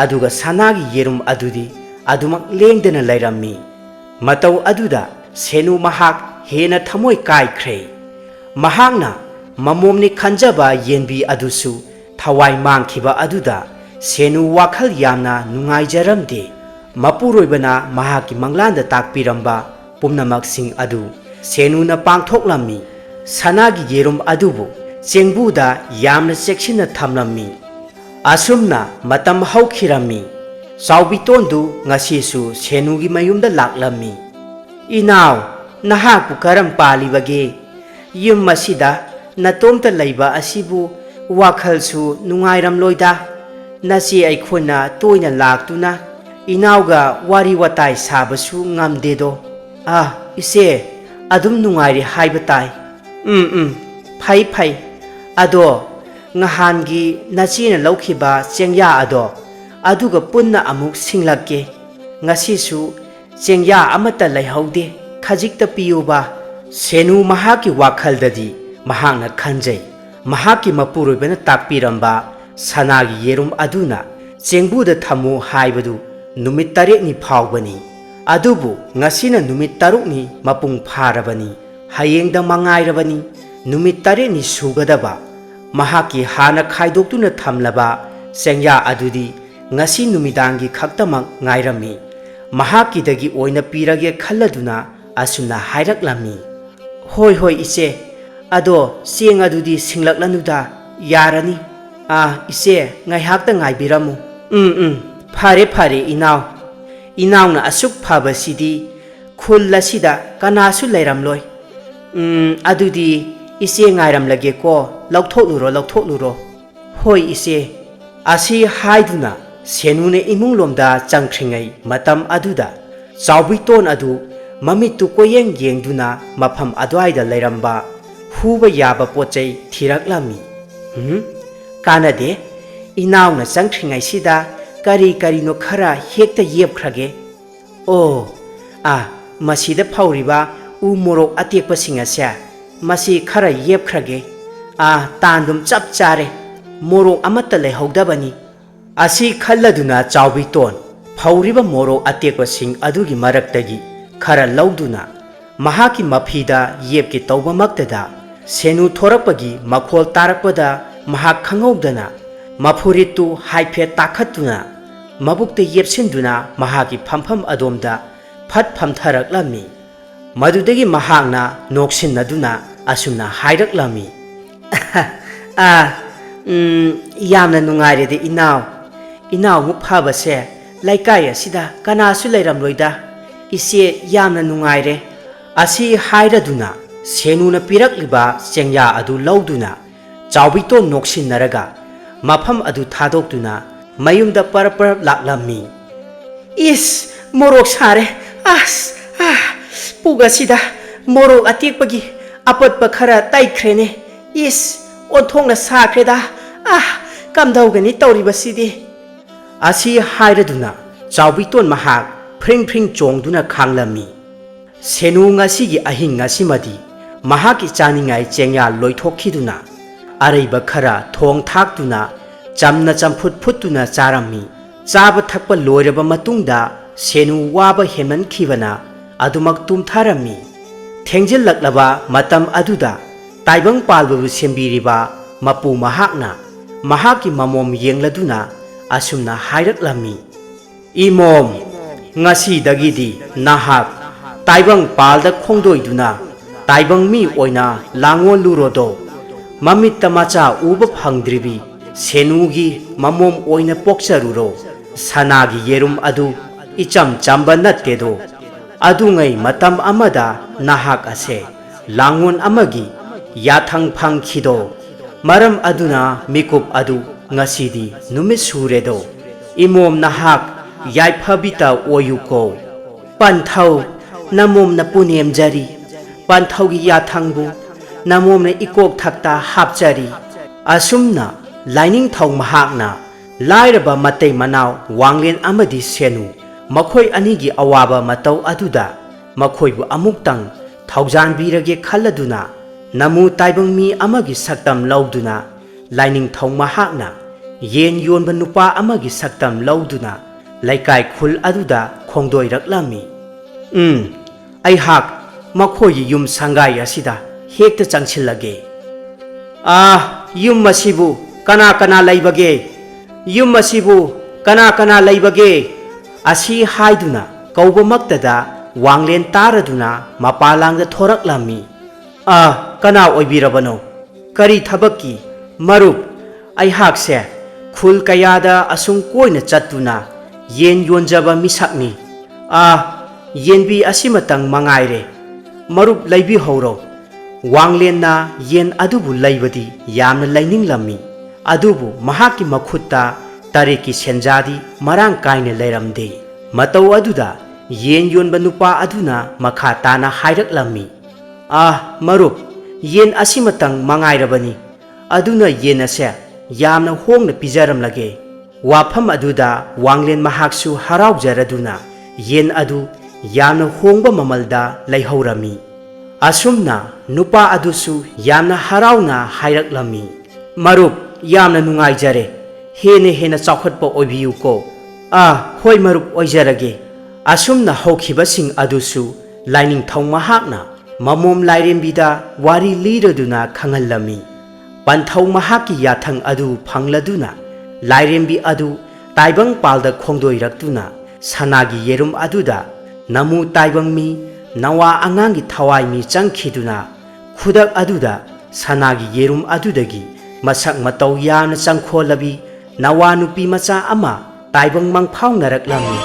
ꯑꯗꯨꯒ ꯁꯅꯥꯒꯤ ꯌꯦꯔꯨꯝ ꯑꯗꯨꯗꯤ ꯑꯗꯨꯃꯛ ꯂꯦꯡꯗꯅ ꯂꯩꯔꯝꯃꯤ ꯃꯇꯧ ꯑꯗꯨꯗ ꯁꯦꯅꯨ ꯃꯍꯥꯛ ꯍꯦꯟꯅ ꯊꯃꯣꯏ ꯀꯥꯏꯈ꯭ꯔꯦ ꯃꯍꯥꯛꯅ ꯃꯃꯣꯝꯅꯤ ꯈꯟꯖꯕ ꯌꯦꯟꯕꯤ ꯑꯗꯨꯁꯨ ꯊꯋꯥꯏ ꯃꯥꯡꯈꯤꯕ ꯑꯗꯨꯗ ꯁꯦꯅꯨ ꯋꯥꯈꯜ ꯌꯥꯝꯅ ꯅꯨꯡꯉꯥꯏꯖꯔꯝꯗꯦ ꯃꯄꯨꯔꯣꯏꯕꯅ ꯃꯍꯥꯛꯀꯤ ꯃꯪꯂꯥꯟꯗ ꯇꯥꯛꯄꯤꯔꯝꯕ ꯄꯨꯝꯅꯃꯛꯁꯤꯡ ꯑꯗꯨ ꯁꯦꯅꯨꯅ ꯄꯥꯡꯊꯣꯛꯂꯝꯃꯤ ꯁꯅꯥꯒꯤ ꯌꯦꯔꯨꯝ ꯑꯗꯨꯕꯨ ꯆꯦꯡꯕꯨꯗ ꯌꯥꯝꯅ ꯆꯦꯛꯁꯤꯟꯅ ꯊꯝꯂꯝꯃꯤ ꯑꯁꯨꯝꯅ ꯃꯇꯝ ꯍꯧꯈꯤꯔꯝꯃꯤ ꯆꯥꯎꯕꯤꯇꯣꯟꯗꯨ ꯉꯁꯤꯁꯨ ꯁꯦꯅꯨꯒꯤ ꯃꯌꯨꯝꯗ ꯂꯥꯛꯂꯝꯃꯤ ꯏꯅꯥꯎ ꯅꯍꯥꯛꯄꯨ ꯀꯔꯝ ꯄꯥꯜꯂꯤꯕꯒꯦ ꯌꯨꯝ ꯑꯁꯤꯗ ꯅꯇꯣꯝꯇ ꯂꯩꯕ ꯑꯁꯤꯕꯨ ꯋꯥꯈꯜꯁꯨ ꯅꯨꯡꯉꯥꯏꯔꯝꯂꯣꯏꯗ ꯅꯆꯦ ꯑꯩꯈꯣꯏꯅ ꯇꯣꯏꯅ ꯂꯥꯛꯇꯨꯅ ꯏꯅꯥꯎꯒ ꯋꯥꯔꯤ ꯋꯥꯇꯥꯏ ꯁꯥꯕꯁꯨ ꯉꯝꯗꯦꯗꯣ ꯏꯆꯦ ꯑꯗꯨꯝ ꯅꯨꯡꯉꯥꯏꯔꯦ ꯍꯥꯏꯕ ꯇꯥꯏ ꯐꯩ ꯑꯗꯣ ꯉꯍꯥꯟꯒꯤ ꯅꯆꯦꯅ ꯂꯧꯈꯤꯕ ꯆꯦꯡꯌꯥ ꯑꯗꯣ ꯑꯗꯨꯒ ꯄꯨꯟꯅ ꯑꯃꯨꯛ ꯁꯤꯡꯂꯛꯀꯦ ꯉꯁꯤꯁꯨ ꯆꯦꯡꯌꯥ ꯑꯃꯠꯇ ꯂꯩꯍꯧꯗꯦ ꯈꯖꯤꯛꯇ ꯄꯤꯌꯨꯕ ꯁꯦꯅꯨ ꯃꯍꯥꯛꯀꯤ ꯋꯥꯈꯜꯗꯗꯤ ꯃꯍꯥꯛꯅ ꯈꯟꯖꯩ ꯃꯍꯥꯛꯀꯤ ꯃꯄꯨꯔꯣꯏꯕꯅ ꯇꯥꯛꯄꯤꯔꯝꯕ ꯁꯅꯥꯒꯤ ꯌꯦꯔꯨꯝ ꯑꯗꯨꯅ ꯆꯦꯡꯕꯨꯗ ꯊꯝꯃꯨ ꯍꯥꯏꯕꯗꯨ ꯅꯨꯃꯤꯠ 9ꯅꯤ ꯐꯥꯎꯕꯅꯤ ꯑꯗꯨꯕꯨ ꯉꯁꯤꯅ ꯅꯨꯃꯤꯠ 6ꯅꯤ ꯃꯄꯨꯡ ꯐꯥꯔꯕꯅꯤ ꯍꯌꯦꯡꯗ ꯃꯉꯥꯏꯔꯕꯅꯤ ꯅꯨꯃꯤꯠ 9ꯅꯤ ꯁꯨꯒꯗꯕ ꯃꯍꯥꯛꯀꯤ ꯍꯥꯟꯅ ꯈꯥꯏꯗꯣꯛꯇꯨꯅ ꯊꯝꯂꯕ ꯆꯦꯡꯌꯥ ꯑꯗꯨꯗꯤ ꯉꯁꯤ ꯅꯨꯃꯤꯗꯥꯡꯒꯤ ꯈꯛꯇꯃꯛ ꯉꯥꯏꯔꯝꯃꯤ ꯃꯍꯥꯛꯀꯤꯗꯒꯤ ꯑꯣꯏꯅ ꯄꯤꯔꯒꯦ ꯈꯜꯂꯗꯨꯅ ꯑꯁꯨꯝꯅ ꯍꯥꯏꯔꯛꯂꯝꯃꯤ ꯍꯣꯏ ꯏꯆꯦ ꯑꯗꯣ ꯆꯦꯡ ꯑꯗꯨꯗꯤ ꯁꯤꯡꯂꯛꯂꯅꯨꯗ ꯌꯥꯔꯅꯤ ꯏꯆꯦ ꯉꯥꯏꯍꯥꯛꯇ ꯉꯥꯏꯕꯤꯔꯝꯃꯨ ꯐꯔꯦ ꯏꯅꯥꯎ ꯏꯅꯥꯎꯅ ꯑꯁꯨꯛ ꯐꯕꯁꯤꯗꯤ ꯈꯨꯜ ꯑꯁꯤꯗ ꯀꯅꯥꯁꯨ ꯂꯩꯔꯝꯂꯣꯏ꯫ ꯑꯗꯨꯗꯤ ꯏꯆꯦ ꯉꯥꯏꯔꯝꯂꯒꯦꯀꯣ, ꯂꯧꯊꯣꯛꯂꯨꯔꯣ꯫ ꯍꯣꯏ ꯏꯆꯦ꯫ ꯑꯁꯤ ꯍꯥꯏꯗꯨꯅ ꯁꯦꯅꯨꯅ ꯏꯃꯨꯡꯂꯣꯝꯗ ꯆꯪꯈ꯭ꯔꯤꯉꯩ ꯃꯇꯝ ꯑꯗꯨꯗ ꯆꯥꯎꯕꯤꯇꯣꯟ ꯑꯗꯨ ꯃꯃꯤꯠꯇꯨ ꯀꯣꯌꯦꯡ ꯌꯦꯡꯗꯨꯅ ꯃꯐꯝ ꯑꯗꯨꯋꯥꯏꯗ ꯂꯩꯔꯝꯕ ꯍꯨꯕ ꯌꯥꯕ ꯄꯣꯠꯆꯩ ꯊꯤꯔꯛꯂꯝꯃꯤ꯫ ꯀꯥꯟꯅꯗꯦ, ꯏꯅꯥꯎꯅ ꯆꯪꯈ꯭ꯔꯤꯉꯩꯁꯤꯗ ꯀꯔꯤꯅꯣ ꯈꯔ ꯍꯦꯛꯇ ꯌꯦꯞꯈ꯭ꯔꯒꯦ꯫ ꯃꯁꯤꯗ ꯐꯧꯔꯤꯕ ꯎ ꯃꯣꯔꯣꯛ ꯑꯇꯦꯛꯄꯁꯤꯡ ꯑꯁꯦ ꯃꯁꯤ ꯈꯔ ꯌꯦꯞꯈ꯭ꯔꯒꯦ꯫ ꯇꯥꯟꯗꯨꯝ ꯆꯞ ꯆꯥꯔꯦ, ꯃꯣꯔꯣꯛ ꯑꯃꯠꯇ ꯂꯩꯍꯧꯗꯕꯅꯤ꯫ ꯑꯁꯤ ꯈꯜꯂꯗꯨꯅ ꯆꯥꯎꯕꯤꯇꯣꯟ ꯐꯧꯔꯤꯕ ꯃꯣꯔꯣꯛ ꯑꯇꯦꯛꯄꯁꯤꯡ ꯑꯗꯨꯒꯤ ꯃꯔꯛꯇꯒꯤ ꯈꯔ ꯂꯧꯗꯨꯅ ꯃꯍꯥꯛꯀꯤ ꯃꯐꯤꯗ ꯌꯦꯞꯀꯦ ꯇꯧꯕꯃꯛꯇꯗ ꯁꯦꯅꯨ ꯊꯣꯔꯛꯄꯒꯤ ꯃꯈꯣꯜ ꯇꯥꯔꯛꯄꯗ ꯃꯍꯥꯛ ꯈꯪꯍꯧꯗꯅ ꯃꯐꯨꯔꯤꯠꯇꯨ ꯍꯥꯏꯐꯦꯠ ꯇꯥꯈꯠꯇꯨꯅ ꯃꯕꯨꯛꯇ ꯌꯦꯞꯁꯤꯟꯗꯨꯅ ꯃꯍꯥꯛꯀꯤ ꯐꯝꯐꯝ ꯑꯗꯣꯝꯗ ꯐꯠ ꯐꯝꯊꯔꯛꯂꯝꯃꯤ꯫ ꯃꯗꯨꯗꯒꯤ ꯃꯍꯥꯛꯅ ꯅꯣꯛꯁꯤꯟꯅꯗꯨꯅ ꯑꯁꯨꯝꯅ ꯍꯥꯏꯔꯛꯂꯝꯃꯤ꯫ ꯌꯥꯝꯅ ꯅꯨꯡꯉꯥꯏꯔꯦꯗ ꯏꯅꯥꯎꯃꯨꯛ ꯐꯕꯁꯦ ꯂꯩꯀꯥꯏ ꯑꯁꯤꯗ ꯀꯅꯥꯁꯨ ꯂꯩꯔꯝꯂꯣꯏꯗ꯫ ꯏꯆꯦ ꯌꯥꯝꯅ ꯅꯨꯡꯉꯥꯏꯔꯦ꯫ ꯑꯁꯤ ꯍꯥꯏꯔꯗꯨꯅ ꯁꯦꯅꯨꯅ ꯄꯤꯔꯛꯂꯤꯕ ꯆꯦꯡꯌꯥ ꯑꯗꯨ ꯂꯧꯗꯨꯅ ꯆꯥꯎꯕꯤꯇꯣꯟ ꯅꯣꯛꯁꯤꯟꯅꯔꯒ ꯃꯐꯝ ꯑꯗꯨ ꯊꯥꯗꯣꯛꯇꯨꯅ ꯃꯌꯨꯝꯗ ꯄꯔꯞ ꯂꯥꯛꯂꯝꯃꯤ꯫ ꯏꯁ, ꯃꯣꯔꯣꯛ ꯁꯥꯔꯦ! ꯄꯨꯛ ꯑꯁꯤꯗ ꯃꯣꯔꯣꯛ ꯑꯇꯦꯛꯄꯒꯤ ꯑꯄꯠꯄ ꯈꯔ ꯇꯩꯈ꯭ꯔꯦꯅꯦ꯫ ꯏꯁ, ꯑꯣꯟꯊꯣꯛꯅ ꯁꯥꯈ꯭ꯔꯦꯗ! ꯀꯝꯗꯧꯒꯅꯤ ꯇꯧꯔꯤꯕꯁꯤꯗꯤ? ꯑꯁꯤ ꯍꯥꯏꯔꯗꯨꯅ ꯆꯥꯎꯕꯤꯇꯣꯟ ꯃꯍꯥꯛ ꯐ꯭ꯔꯤꯡ ꯆꯣꯡꯗꯨꯅ ꯈꯥꯡꯂꯝꯃꯤ꯫ ꯁꯦꯅꯨ ꯉꯁꯤꯒꯤ ꯑꯍꯤꯡ ꯉꯁꯤꯃꯗꯤ ꯃꯍꯥꯛꯀꯤ ꯆꯥꯅꯤꯡꯉꯥꯏ ꯆꯦꯡꯌꯥ ꯂꯣꯏꯊꯣꯛꯈꯤꯗꯨꯅ ꯑꯔꯩꯕ ꯈꯔ ꯊꯣꯡ ꯊꯥꯛꯇꯨꯅ ꯆꯝꯅ ꯆꯝꯐꯨꯠ ꯐꯨꯠꯇꯨꯅ ꯆꯥꯔꯝꯃꯤ꯫ ꯆꯥꯕ ꯊꯛꯄ ꯂꯣꯏꯔꯕ ꯃꯇꯨꯡꯗ ꯁꯦꯅꯨ ꯋꯥꯕ ꯍꯦꯟꯃꯟꯈꯤꯕꯅ ꯑꯗꯨꯃꯛ ꯇꯨꯝꯊꯔꯝꯃꯤ꯫ ꯊꯦꯡꯖꯤꯜꯂꯛꯂꯕ ꯃꯇꯝ ꯑꯗꯨꯗ ꯇꯥꯏꯕꯪ ꯄꯥꯜꯕꯕꯨ ꯁꯦꯝꯕꯤꯔꯤꯕ ꯃꯄꯨ ꯃꯍꯥꯛꯅ ꯃꯍꯥꯛꯀꯤ ꯃꯃꯣꯝ ꯌꯦꯡꯂꯗꯨꯅ ꯑꯁꯨꯝꯅ ꯍꯥꯏꯔꯛꯂꯝꯃꯤ꯫ ꯏꯃꯣꯝ, ꯉꯁꯤꯗꯒꯤꯗꯤ ꯅꯍꯥꯛ ꯇꯥꯏꯕꯪ ꯄꯥꯜꯗ ꯈꯣꯡꯗꯣꯏꯗꯨꯅ ꯇꯥꯏꯕꯪ ꯃꯤ ꯑꯣꯏꯅ ꯂꯥꯡꯑꯣꯜꯂꯨꯔꯣꯗꯣ꯫ ꯃꯃꯤꯠꯇ ꯃꯆꯥ ꯎꯕ ꯐꯪꯗ꯭ꯔꯤꯕꯤ ꯁꯦꯅꯨꯒꯤ ꯃꯃꯣꯝ ꯑꯣꯏꯅ ꯄꯣꯛꯆꯔꯨꯔꯣ꯫ ꯁꯅꯥꯒꯤ ꯌꯦꯔꯨꯝ ꯑꯗꯨ ꯏꯆꯝ ꯆꯝꯕ ꯅꯠꯇꯦꯗꯣ꯫ ꯑꯗꯨꯉꯩ ꯃꯇꯝ ꯑꯃꯗ ꯅꯍꯥꯛ ꯑꯁꯦ ꯂꯥꯡꯑꯣꯟ ꯑꯃꯒꯤ ꯌꯥꯊꯪ ꯐꯪꯈꯤꯗꯣ꯫ ꯃꯔꯝ ꯑꯗꯨꯅ ꯃꯤꯀꯨꯞ ꯑꯗꯨ ꯉꯁꯤꯗꯤ ꯅꯨꯃꯤꯠ ꯁꯨꯔꯦꯗꯣ꯫ ꯏꯃꯣꯝ, ꯅꯍꯥꯛ ꯌꯥꯏꯐꯕꯤꯇ ꯑꯣꯏꯌꯨꯀꯣ꯫ ꯄꯟꯊꯧ, ꯅꯃꯣꯝꯅ ꯄꯨꯅꯦꯝꯖꯔꯤ꯫ ꯄꯟꯊꯧꯒꯤ ꯌꯥꯊꯪꯕꯨ ꯅꯃꯣꯝꯅ ꯏꯀꯣꯛꯊꯛꯇ ꯍꯥꯞꯆꯔꯤ꯫ ꯑꯁꯨꯝꯅ ꯂꯥꯏꯅꯤꯡꯊꯧ ꯃꯍꯥꯛꯅ ꯂꯥꯏꯔꯕ ꯃꯇꯩ ꯃꯅꯥꯎ ꯋꯥꯡꯂꯦꯟ ꯑꯃꯗꯤ ꯁꯦꯅꯨ ꯃꯈꯣꯏ ꯑꯅꯤꯒꯤ ꯑꯋꯥꯕ ꯃꯇꯧ ꯑꯗꯨꯗ ꯃꯈꯣꯏꯕꯨ ꯑꯃꯨꯛꯇꯪ ꯊꯧꯖꯥꯟꯕꯤꯔꯒꯦ ꯈꯜꯂꯗꯨꯅ ꯅꯃꯨ ꯇꯥꯏꯕꯪ ꯃꯤ ꯑꯃꯒꯤ ꯁꯛꯇꯝ ꯂꯧꯗꯨꯅ ꯂꯥꯏꯅꯤꯡꯊꯧ ꯃꯍꯥꯛꯅ ꯌꯦꯟ ꯌꯣꯟꯕ ꯅꯨꯄꯥ ꯑꯃꯒꯤ ꯁꯛꯇꯝ ꯂꯧꯗꯨꯅ ꯂꯩꯀꯥꯏ ꯈꯨꯜ ꯑꯗꯨꯗ ꯈꯣꯡꯗꯣꯏꯔꯛꯂꯝꯃꯤ꯫ ꯑꯩꯍꯥꯛ ꯃꯈꯣꯏꯒꯤ ꯌꯨꯝ ꯁꯪꯒꯥꯏ ꯑꯁꯤꯗ ꯍꯦꯛꯇ ꯆꯪꯁꯤꯜꯂꯒꯦ꯫ ꯌꯨꯝ ꯑꯁꯤꯕꯨ ꯀꯅꯥ ꯂꯩꯕꯒꯦ? ꯌꯨꯝ ꯑꯁꯤꯕꯨ ꯀꯅꯥ ꯂꯩꯕꯒꯦ? ꯑꯁꯤ ꯍꯥꯏꯗꯨꯅ ꯀꯧꯕꯃꯛꯇꯗ ꯋꯥꯡꯂꯦꯟ ꯇꯥꯔꯗꯨꯅ ꯃꯄꯥꯂꯥꯡꯗ ꯊꯣꯔꯛꯂꯝꯃꯤ꯫ ꯀꯅꯥ ꯑꯣꯏꯕꯤꯔꯕꯅꯣ? ꯀꯔꯤ ꯊꯕꯛꯀꯤ? ꯃꯔꯨꯞ, ꯑꯩꯍꯥꯛꯁꯦ ꯈꯨꯜ ꯀꯌꯥꯗ ꯑꯁꯨꯝ ꯀꯣꯏꯅ ꯆꯠꯇꯨꯅ ꯌꯦꯟ ꯌꯣꯟꯖꯕ ꯃꯤꯁꯛꯅꯤ꯫ ꯌꯦꯟꯕꯤ ꯑꯁꯤꯃꯇꯪ ꯃꯉꯥꯏꯔꯦ, ꯃꯔꯨꯞ ꯂꯩꯕꯤꯍꯧꯔꯣ꯫ ꯋꯥꯡꯂꯦꯟꯅ ꯌꯦꯟ ꯑꯗꯨꯕꯨ ꯂꯩꯕꯗꯤ ꯌꯥꯝꯅ ꯂꯩꯅꯤꯡꯂꯝꯃꯤ꯫ ꯑꯗꯨꯕꯨ ꯃꯍꯥꯛꯀꯤ ꯃꯈꯨꯠꯇ ꯇꯔꯦꯠꯀꯤ ꯁꯦꯟꯖꯥꯗꯤ ꯃꯔꯥꯡ ꯀꯥꯏꯅ ꯂꯩꯔꯝꯗꯦ꯫ ꯃꯇꯧ ꯑꯗꯨꯗ ꯌꯦꯟ ꯌꯣꯟꯕ ꯅꯨꯄꯥ ꯑꯗꯨꯅ ꯃꯈꯥ ꯇꯥꯅ ꯍꯥꯏꯔꯛꯂꯝꯃꯤ꯫ ꯃꯔꯨꯞ, ꯌꯦꯟ ꯑꯁꯤꯃꯇꯪ ꯃꯉꯥꯏꯔꯕꯅꯤ, ꯑꯗꯨꯅ ꯌꯦꯟ ꯑꯁꯦ ꯌꯥꯝꯅ ꯍꯣꯡꯅ ꯄꯤꯖꯔꯝꯂꯒꯦ꯫ ꯋꯥꯐꯝ ꯑꯗꯨꯗ ꯋꯥꯡꯂꯦꯟ ꯃꯍꯥꯛꯁꯨ ꯍꯔꯥꯎꯖꯔꯗꯨꯅ ꯌꯦꯟ ꯑꯗꯨ ꯌꯥꯝꯅ ꯍꯣꯡꯕ ꯃꯃꯜꯗ ꯂꯩꯍꯧꯔꯝꯃꯤ꯫ ꯑꯁꯨꯝꯅ ꯅꯨꯄꯥ ꯑꯗꯨꯁꯨ ꯌꯥꯝꯅ ꯍꯔꯥꯎꯅ ꯍꯥꯏꯔꯛꯂꯝꯃꯤ꯫ ꯃꯔꯨꯞ, ꯌꯥꯝꯅ ꯅꯨꯡꯉꯥꯏꯖꯔꯦ, ꯍꯦꯟꯅ ꯆꯥꯎꯈꯠꯄ ꯑꯣꯏꯕꯤꯌꯨꯀꯣ꯫ ꯍꯣꯏ ꯃꯔꯨꯞ, ꯑꯣꯏꯖꯔꯒꯦ꯫ ꯑꯁꯨꯝꯅ ꯍꯧꯈꯤꯕꯁꯤꯡ ꯑꯗꯨꯁꯨ ꯂꯥꯏꯅꯤꯡꯊꯧ ꯃꯍꯥꯛꯅ ꯃꯃꯣꯝ ꯂꯥꯏꯔꯦꯝꯕꯤꯗ ꯋꯥꯔꯤ ꯂꯤꯔꯗꯨꯅ ꯈꯪꯍꯜꯂꯝꯃꯤ꯫ ꯄꯟꯊꯧ ꯃꯍꯥꯛꯀꯤ ꯌꯥꯊꯪ ꯑꯗꯨ ꯐꯪꯂꯗꯨꯅ ꯂꯥꯏꯔꯦꯝꯕꯤ ꯑꯗꯨ ꯇꯥꯏꯕꯪ ꯄꯥꯜꯗ ꯈꯣꯡꯗꯣꯏꯔꯛꯇꯨꯅ ꯁꯅꯥꯒꯤ ꯌꯦꯔꯨꯝ ꯑꯗꯨꯗ ꯅꯃꯨ ꯇꯥꯏꯕꯪ ꯃꯤ ꯅꯋꯥ ꯑꯉꯥꯡꯒꯤ ꯊꯋꯥꯏ ꯃꯤ ꯆꯪꯈꯤꯗꯨꯅ ꯈꯨꯗꯛ ꯑꯗꯨꯗ ꯁꯅꯥꯒꯤ ꯌꯦꯔꯨꯝ ꯑꯗꯨꯗꯒꯤ ꯃꯁꯛ ꯃꯇꯧ ꯌꯥꯝꯅ ꯆꯪꯈꯣꯜꯂꯕꯤ ꯅꯋꯥ ꯅꯨꯄꯤ ꯃꯆꯥ ꯑꯃ ꯇꯥꯏꯕꯪ ꯃꯪꯐꯥꯎꯅꯔꯛꯂꯝꯃꯤ꯫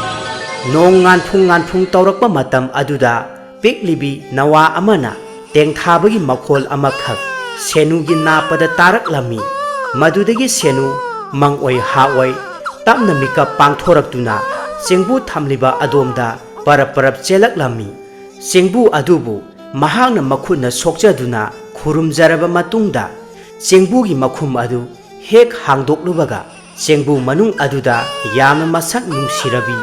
Nong ngan phung taurakpa matam aduda piklibi nawa amana tengthabagi makhol amakhak senugi napada taraklami madudagi senu mangoi haoi tapna mika pangthoraktuna sengbu thamliba adomda parap chelaklami sengbu adubu mahangna makhutna sokjaduna khurumjaraba matungda sengbugi makhum adu hek hangdoklubaga sengbu manung aduda yamna masak nungsirabi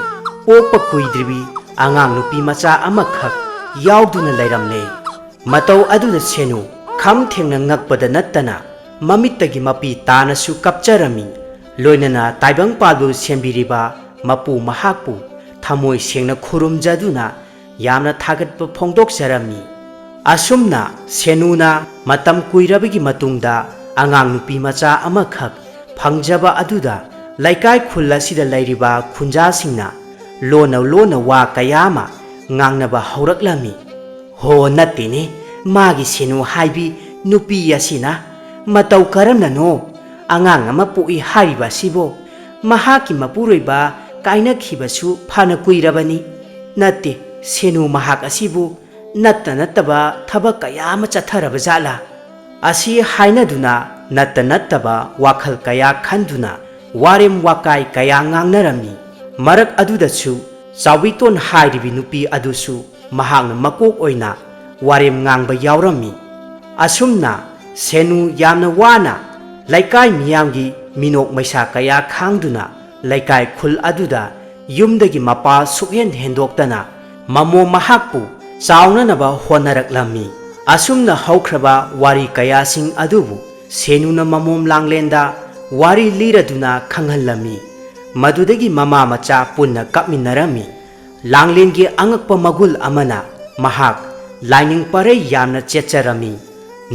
pokpa kuidribi angang nupi macha amakhak yauduna leiramle matau aduda senu kham thengna ngakpada nattana mamittagi mapi tanasu kapcharami loinana taibang palbu sembiriba mapu mahakpu thamoi sengna khurumjaduna yamna thagatpa phongdokjarami asumna senuna matam kuirabigi matungda angang nupi macha amakhak phangjaba aduda laikai khulla sida lairiba khunja singna lona wa kayama ngangnaba hauраklami ho natine magi senu haibi nupi yasina matau karamna no angang ama pui hariba sibo mahaki mapuroiba kaina khibasu phana kuirabani natte senu mahak asibu nattaba thaba kayama chatharaba jala asi hainaduna nattaba wakhal kaya khanduna warem wakai kaya ngangnarami marak adudasu chawiton hairibi nupi adusu mahakna makok oina warem ngangba yaurami asumna senu yamna wana laikai miyamgi minok maisa kaya khangduna laikai khul aduda yumdagi mapa sukhen hendoktana mamo mahakpu chawnanaba honaraklami asumna haukraba wari kaya sing adubu senuna mamom langlenda wari liraduna khanghalami madudagi mama macha punna kapminarami langlengi angakpa magul amana mahak laining pare yamna checharami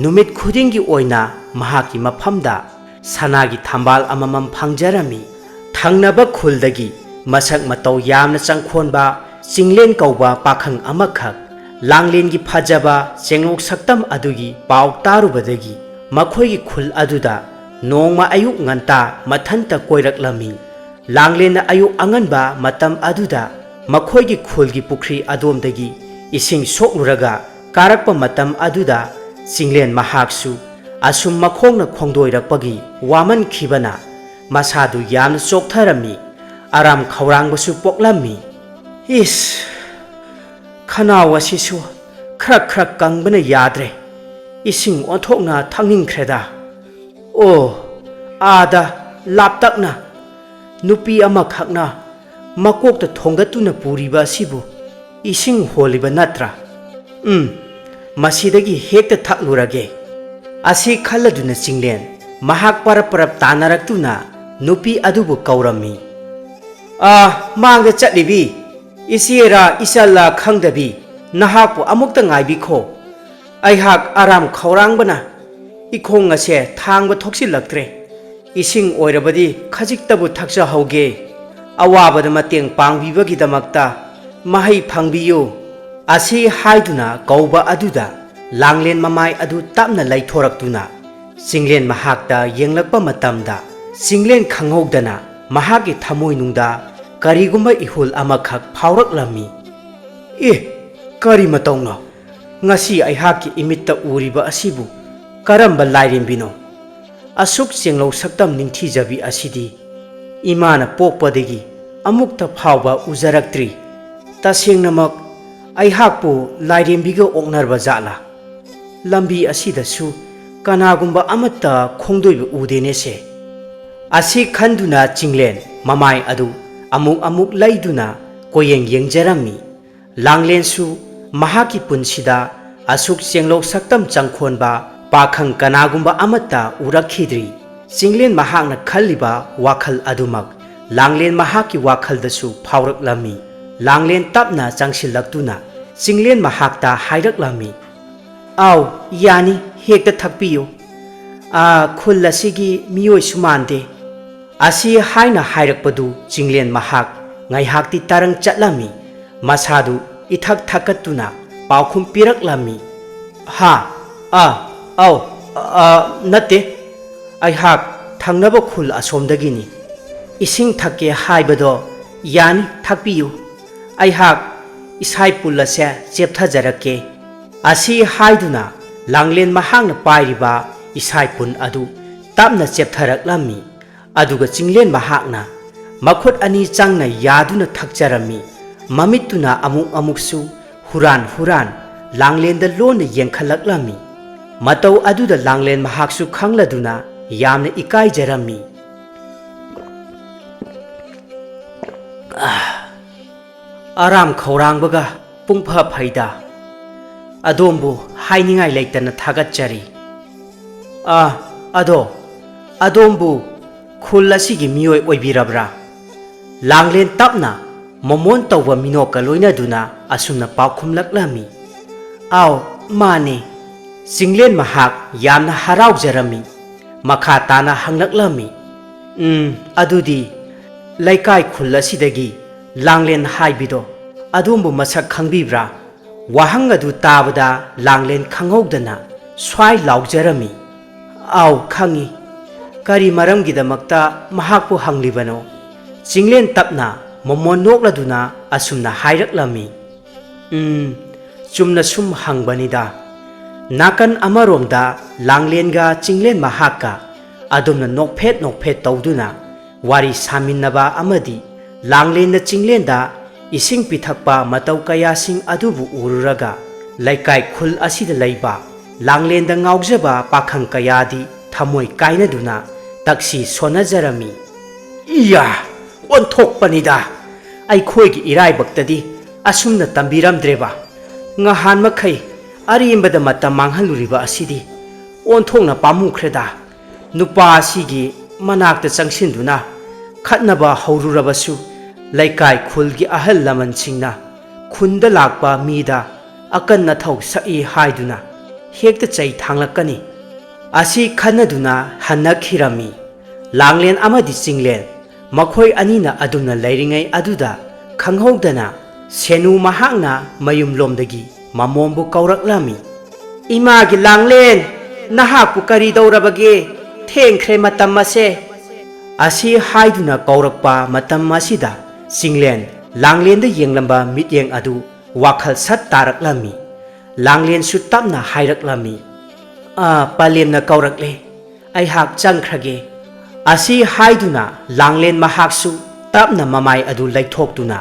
numit khudingi oina mahaki maphamda sanagi thambal amamam phangjarami thangnaba khuldagi masak matau yamna changkhonba chinglen kauba pakhang amakhak langlengi phajaba chenglok saktam adugi pau tarubadagi makhoigi khul aduda nongma ayuk nganta mathanta koiraklami langlena ayuk anganba matam aduda makhoigi khulgi pukhri adomdagi ising sokluraga karakpa matam aduda chinglen mahaksu asum makhongna khongdoirakpagi waman khibana masadu yamna choktharami aram khawrangbasu poklami is khanaw asisu khrak kangbana yadre ising onthokna thangingkhreda o ada laptakna nupi ama khakna makokta thongatuna puriba sibu ising holiba natra masidagi hekta thaklurage asi khalladuna chinglen mahak parap tanaraktuna nupi adubu kaurami mangda chatlibi isiera isalla khangdabi nahapu amukta ngaibikho aihak aram khawrangbana ikhong ase thangba thoksilaktre ising oirabadi khajiktabu thakja hauge awabada mateng pangbibagi-damakta mahai phangbiyu asi haiduna kauba aduda langlen mamai adu tapna laithoraktuna chinglen mahakta yenglakpa matamda chinglen khanghaudana mahagi thamoinungda karigumba ihul amakhak phawraklami kari matongno ngasi aihaki imitta uriba asibu karamba lairembino asuk chenglo saktam ningthijabi asidi imana pokpadagi amukta phawba ujaraktri tasengnamak aihakpu lairembiga oknarba jala lambi asidasu kanagumba amatta khongdoiba udenese asi khanduna chinglen mamai adu amuk laiduna koyeng yengjarami langlensu mahaki punsida asuk chenglok saktam changkhonba pakhang kanagumba amatta urakhidri chinglen mahakna khalliba wakhal adumak langlen mahaki wakhaldasu phawraklami langlen tapna changsillaktuna chinglen mahakta hairaklami aw yani hekta thakpiyo khulasigi miyoi sumande asi haina hairakpadu chinglen mahak ngaihakti tarang chatlami masadu ithak thakatuna paukhum piraklami aw nate aihak thangnaba khul asomdagini ising thakke haibado yani thakpiyu ꯑꯩꯍꯥꯛ ꯏꯁꯥꯏ pool ꯑꯁꯦ ꯆꯦꯞꯊꯖꯔꯛꯀꯦ ꯑꯁꯤ ꯍꯥꯏꯗꯨꯅ ꯂꯥꯡꯂꯦꯟ ꯃꯍꯥꯛꯅ ꯄꯥꯏꯔꯤꯕ ꯏꯁꯥꯏ ꯄꯨꯟ ꯑꯗꯨ ꯇꯞꯅ ꯆꯦꯞꯊꯔꯛꯂꯝꯃꯤ ꯑꯗꯨꯒ ꯆꯤꯡꯂꯦꯟ ꯃꯍꯥꯛꯅ ꯃꯈꯨꯠ ꯑꯅꯤ ꯆꯪꯅ ꯌꯥꯗꯨꯅ ꯊꯛꯆꯔꯝꯃꯤ ꯃꯃꯤꯠꯇꯨꯅ ꯑꯃꯨꯛꯁꯨ huran huran ꯂꯥꯡꯂꯦꯟꯗ ꯂꯣꯟꯅ ꯌꯦꯡꯈꯠꯂꯛꯂꯝꯃꯤ ꯃꯇꯧ ꯑꯗꯨꯗ ꯂꯥꯡꯂꯦꯟ ꯃꯍꯥꯛꯁꯨ ꯈꯪꯂꯗꯨꯅ ꯌꯥꯝꯅ ꯏꯀꯥꯏꯖꯔꯝꯃꯤ ꯑꯔꯥꯝ ꯈꯧꯔꯥꯡꯕꯒ ꯄꯨꯡꯐ ꯐꯩꯗ ꯑꯗꯣꯝꯕꯨ ꯍꯥꯏꯅꯤꯡꯉꯥꯏ ꯂꯩꯇꯅ ꯊꯥꯒꯠꯆꯔꯤ ꯑꯗꯣꯝꯕꯨ ꯈꯨꯜ ꯑꯁꯤꯒꯤ ꯃꯤꯑꯣꯏ ꯑꯣꯏꯕꯤꯔꯕ꯭ꯔꯥ ꯂꯥꯡꯂꯦꯟ ꯇꯞꯅ ꯃꯃꯣꯟ ꯇꯧꯕ ꯃꯤꯅꯣꯛꯀ ꯂꯣꯏꯅꯗꯨꯅ ꯑꯁꯨꯝꯅ ꯄꯥꯎꯈꯨꯝꯂꯛꯂꯝꯃꯤ ꯑꯥꯎ ꯃꯥꯅꯦ ꯆꯤꯡꯂꯦꯟ ꯃꯍꯥꯛ ꯌꯥꯝꯅ ꯍꯔꯥꯎꯖꯔꯝꯃꯤ ꯃꯈꯥ ꯇꯥꯅ ꯍꯪꯂꯛꯂꯝꯃꯤ ꯑꯗꯨꯗꯤ ꯂꯩꯀꯥꯏ ꯈꯨꯜ ꯑꯁꯤꯗꯒꯤ ꯂꯥꯡꯂꯦꯟ ꯍꯥꯏꯕꯤꯗꯣ ꯑꯗꯣꯝꯕꯨ ꯃꯁꯛ ꯈꯪꯕꯤꯕ꯭ꯔꯥ ꯋꯥꯍꯪ ꯑꯗꯨ ꯇꯥꯕꯗ ꯂꯥꯡꯂꯦꯟ ꯈꯪꯍꯧꯗꯅ ꯁ꯭ꯋꯥꯏ ꯂꯥꯎꯖꯔꯝꯃꯤ ꯑꯥꯎ ꯈꯪꯏ ꯀꯔꯤ ꯃꯔꯝꯒꯤꯗꯃꯛꯇ ꯃꯍꯥꯛꯄꯨ ꯍꯪꯂꯤꯕꯅꯣ ꯆꯤꯡꯂꯦꯟ ꯇꯞꯅ ꯃꯃꯣꯟ ꯅꯣꯛꯂꯗꯨꯅ ꯑꯁꯨꯝꯅ ꯍꯥꯏꯔꯛꯂꯝꯃꯤ ꯆꯨꯝꯅ ꯁꯨꯝ ꯍꯪꯕꯅꯤꯗ ꯅꯥꯀꯟ ꯑꯃꯔꯣꯝꯗ ꯂꯥꯡꯂꯦꯟꯒ ꯆꯤꯡꯂꯦꯟ ꯃꯍꯥꯛꯀ ꯑꯗꯨꯝꯅ ꯅꯣꯛꯐꯦꯠ ꯇꯧꯗꯨꯅ ꯋꯥꯔꯤ ꯁꯥꯃꯤꯟꯅꯕ ꯑꯃꯗꯤ ꯂꯥꯡꯂꯦꯟꯅ ꯆꯤꯡꯂꯦꯟꯗ ꯏꯁꯤꯡ ꯄꯤꯊꯛꯄ ꯃꯇꯧ ꯀꯌꯥꯁꯤꯡ ꯑꯗꯨꯕꯨ ꯎꯔꯨꯔꯒ ꯂꯩꯀꯥꯏ ꯈꯨꯜ ꯑꯁꯤꯗ ꯂꯩꯕ ꯂꯥꯡꯂꯦꯟꯗ ꯉꯥꯎꯖꯕ ꯄꯥꯈꯪ ꯀꯌꯥꯗꯤ ꯊꯃꯣꯏ ꯀꯥꯏꯅꯗꯨꯅ ꯇꯛꯁꯤ ꯁꯣꯟꯅꯖꯔꯝꯃꯤ ꯏꯌꯥ ꯑꯣꯟꯊꯣꯛꯄꯅꯤꯗ ꯑꯩꯈꯣꯏꯒꯤ ꯏꯔꯥꯏꯕꯛꯇꯗꯤ ꯑꯁꯨꯝꯅ ꯇꯝꯕꯤꯔꯝꯗ꯭ꯔꯦꯕ ꯉꯍꯥꯟ ꯃꯈꯩ ꯑꯔꯦꯝꯕꯗ ꯃꯇꯝ ꯃꯥꯡꯍꯜꯂꯨꯔꯤꯕ ꯑꯁꯤꯗꯤ ꯑꯣꯟꯊꯣꯛꯅ ꯄꯥꯝꯃꯨꯈ꯭ꯔꯦꯗ ꯅꯨꯄꯥ ꯑꯁꯤꯒꯤ ꯃꯅꯥꯛꯇ ꯆꯪꯁꯤꯟꯗꯨꯅ ꯈꯠꯅꯕ ꯍꯧꯔꯨꯔꯕꯁꯨ ꯂꯩꯀꯥꯏ ꯈꯨꯜꯒꯤ ꯑꯍꯜ ꯂꯃꯟꯁꯤꯡꯅ ꯈꯨꯟꯗ ꯂꯥꯛꯄ ꯃꯤꯗ ꯑꯀꯟ ꯑꯊꯧ ꯁꯛꯏ ꯍꯥꯏꯗꯨꯅ ꯍꯦꯛꯇ ꯆꯩ ꯊꯥꯡꯂꯛꯀꯅꯤ ꯑꯁꯤ ꯈꯟꯅꯗꯨꯅ ꯍꯟꯅꯈꯤꯔꯝꯃꯤ ꯂꯥꯡꯂꯦꯟ ꯑꯃꯗꯤ ꯆꯤꯡꯂꯦꯟ ꯃꯈꯣꯏ ꯑꯅꯤꯅ ꯑꯗꯨꯝꯅ ꯂꯩꯔꯤꯉꯩ ꯑꯗꯨꯗ ꯈꯪꯍꯧꯗꯅ ꯁꯦꯅꯨ ꯃꯍꯥꯛꯅ ꯃꯌꯨꯝꯂꯣꯝꯗꯒꯤ ꯃꯃꯣꯝꯕꯨ ꯀꯧꯔꯛꯂꯝꯃꯤ ꯏꯃꯥꯒꯤ ꯂꯥꯡꯂꯦꯟ ꯅꯍꯥꯛꯄꯨ ꯀꯔꯤꯗꯧꯔꯕꯒꯦ ꯊꯦꯡꯈ꯭ꯔꯦ ꯃꯇꯝ ꯑꯁꯤ ꯍꯥꯏꯗꯨꯅ ꯀꯧꯔꯛꯄ ꯃꯇꯝ ꯑꯁꯤꯗ ꯆꯤꯡꯂꯦꯟ ꯂꯥꯡꯂꯦꯟꯗ ꯌꯦꯡꯂꯝꯕ ꯃꯤꯠꯌꯦꯡ ꯑꯗꯨ ꯋꯥꯈꯜ ꯁꯠ ꯇꯥꯔꯛꯂꯝꯃꯤ ꯂꯥꯡꯂꯦꯟꯁꯨ ꯇꯞꯅ ꯍꯥꯏꯔꯛꯂꯝꯃꯤ ꯄꯂꯦꯝꯅ ꯀꯧꯔꯛꯂꯦ ꯑꯩꯍꯥꯛ ꯆꯪꯈ꯭ꯔꯒꯦ ꯑꯁꯤ ꯍꯥꯏꯗꯨꯅ ꯂꯥꯡꯂꯦꯟ ꯃꯍꯥꯛꯁꯨ ꯇꯞꯅ ꯃꯃꯥꯏ ꯑꯗꯨ ꯂꯩꯊꯣꯛꯇꯨꯅ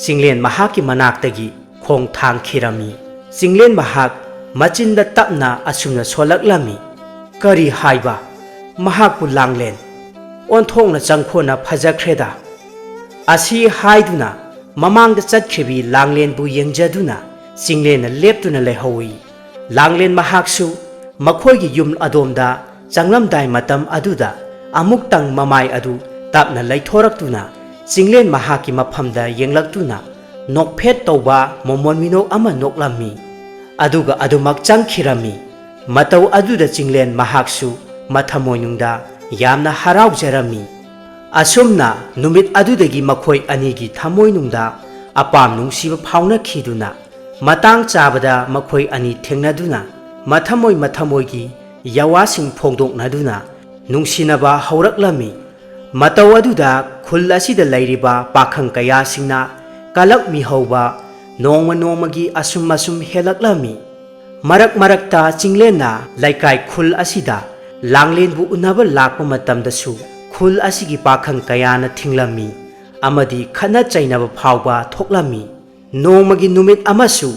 ꯆꯤꯡꯂꯦꯟ ꯃꯍꯥꯛꯀꯤ ꯃꯅꯥꯛꯇꯒꯤ ꯈꯣꯡ ꯊꯥꯡꯈꯤꯔꯝꯃꯤ ꯆꯤꯡꯂꯦꯟ ꯃꯍꯥꯛ ꯃꯆꯤꯟꯗ ꯇꯞꯅ ꯑꯁꯨꯝꯅ ꯁꯣꯜꯂꯛꯂꯝꯃꯤ ꯀꯔꯤ ꯍꯥꯏꯕ ꯃꯍꯥꯛꯄꯨ ꯂꯥꯡꯂꯦꯟ ꯑꯣꯟꯊꯣꯛꯅ ꯆꯪꯈꯣꯟꯅ ꯐꯖꯈ꯭ꯔꯦꯗ ꯑꯁꯤ ꯍꯥꯏꯗꯨꯅ ꯃꯃꯥꯡꯗ ꯆꯠꯈꯤꯕꯤ ꯂꯥꯡꯂꯦꯟꯕꯨ ꯌꯦꯡꯖꯗꯨꯅ ꯆꯤꯡꯂꯦꯟꯅ ꯂꯦꯞꯇꯨꯅ ꯂꯩꯍꯧꯏ ꯂꯥꯡꯂꯦꯟ ꯃꯍꯥꯛꯁꯨ ꯃꯈꯣꯏꯒꯤ ꯌꯨꯝ ꯑꯗꯣꯝꯗ ꯆꯪꯂꯝꯗꯥꯏ ꯃꯇꯝ ꯑꯗꯨꯗ ꯑꯃꯨꯛꯇꯪ ꯃꯃꯥꯏ ꯑꯗꯨ ꯇꯞꯅ ꯂꯩꯊꯣꯔꯛꯇꯨꯅ ꯆꯤꯡꯂꯦꯟ ꯃꯍꯥꯛꯀꯤ ꯃꯐꯝꯗ ꯌꯦꯡꯂꯛꯇꯨꯅ ꯅꯣꯛꯐꯦꯠ ꯇꯧꯕ ꯃꯣꯃꯣꯟ ꯃꯤꯅꯣꯛ ꯑꯃ ꯅꯣꯛꯂꯝꯃꯤ ꯑꯗꯨꯒ ꯑꯗꯨꯃꯛ ꯆꯪꯈꯤꯔꯝꯃꯤ ꯃꯇꯧ ꯑꯗꯨꯗ ꯆꯤꯡꯂꯦꯟ ꯃꯍꯥꯛꯁꯨ ꯃꯊꯃꯣꯏꯅꯨꯡꯗ ꯌꯥꯝꯅ ꯍꯔꯥꯎꯖꯔꯝꯃꯤ ꯑꯁꯨꯝꯅ ꯅꯨꯃꯤꯠ ꯑꯗꯨꯗꯒꯤ ꯃꯈꯣꯏ ꯑꯅꯤꯒꯤ ꯊꯃꯣꯏꯅꯨꯡꯗ ꯑꯄꯥꯝ ꯅꯨꯡꯁꯤꯕ ꯐꯥꯎꯅꯈꯤꯗꯨꯅ ꯃꯇꯥꯡ ꯆꯥꯕꯗ ꯃꯈꯣꯏ ꯑꯅꯤ ꯊꯦꯡꯅꯗꯨꯅ ꯃꯊꯃꯣꯏꯒꯤ ꯌꯥꯋꯥꯁꯤꯡ ꯐꯣꯡꯗꯣꯛꯅꯗꯨꯅ ꯅꯨꯡꯁꯤꯅꯕ ꯍꯧꯔꯛꯂꯝꯃꯤ ꯃꯇꯧ ꯑꯗꯨꯗ ꯈꯨꯜ ꯑꯁꯤꯗ ꯂꯩꯔꯤꯕ ꯄꯥꯈꯪ ꯀꯌꯥꯁꯤꯡꯅ ꯀꯂꯛ ꯃꯤꯍꯧꯕ ꯅꯣꯡꯃꯒꯤ ꯑꯁꯨꯝ ꯍꯦꯜꯂꯛꯂꯝꯃꯤ ꯃꯔꯛꯇ ꯆꯤꯡꯂꯦꯟꯅ ꯂꯩꯀꯥꯏ ꯈꯨꯜ ꯑꯁꯤꯗ ꯂꯥꯡꯂꯦꯟꯕꯨ ꯎꯅꯕ ꯂꯥꯛꯄ ꯃꯇꯝꯗꯁꯨ ꯈꯨꯜ ꯑꯁꯤꯒꯤ ꯄꯥꯈꯪ ꯀꯌꯥꯅ ꯊꯤꯡꯂꯝꯃꯤ ꯑꯃꯗꯤ ꯈꯠꯅ ꯆꯩꯅꯕ ꯐꯥꯎꯕ ꯊꯣꯛꯂꯝꯃꯤ ꯅꯣꯡꯃꯒꯤ ꯅꯨꯃꯤꯠ ꯑꯃꯁꯨ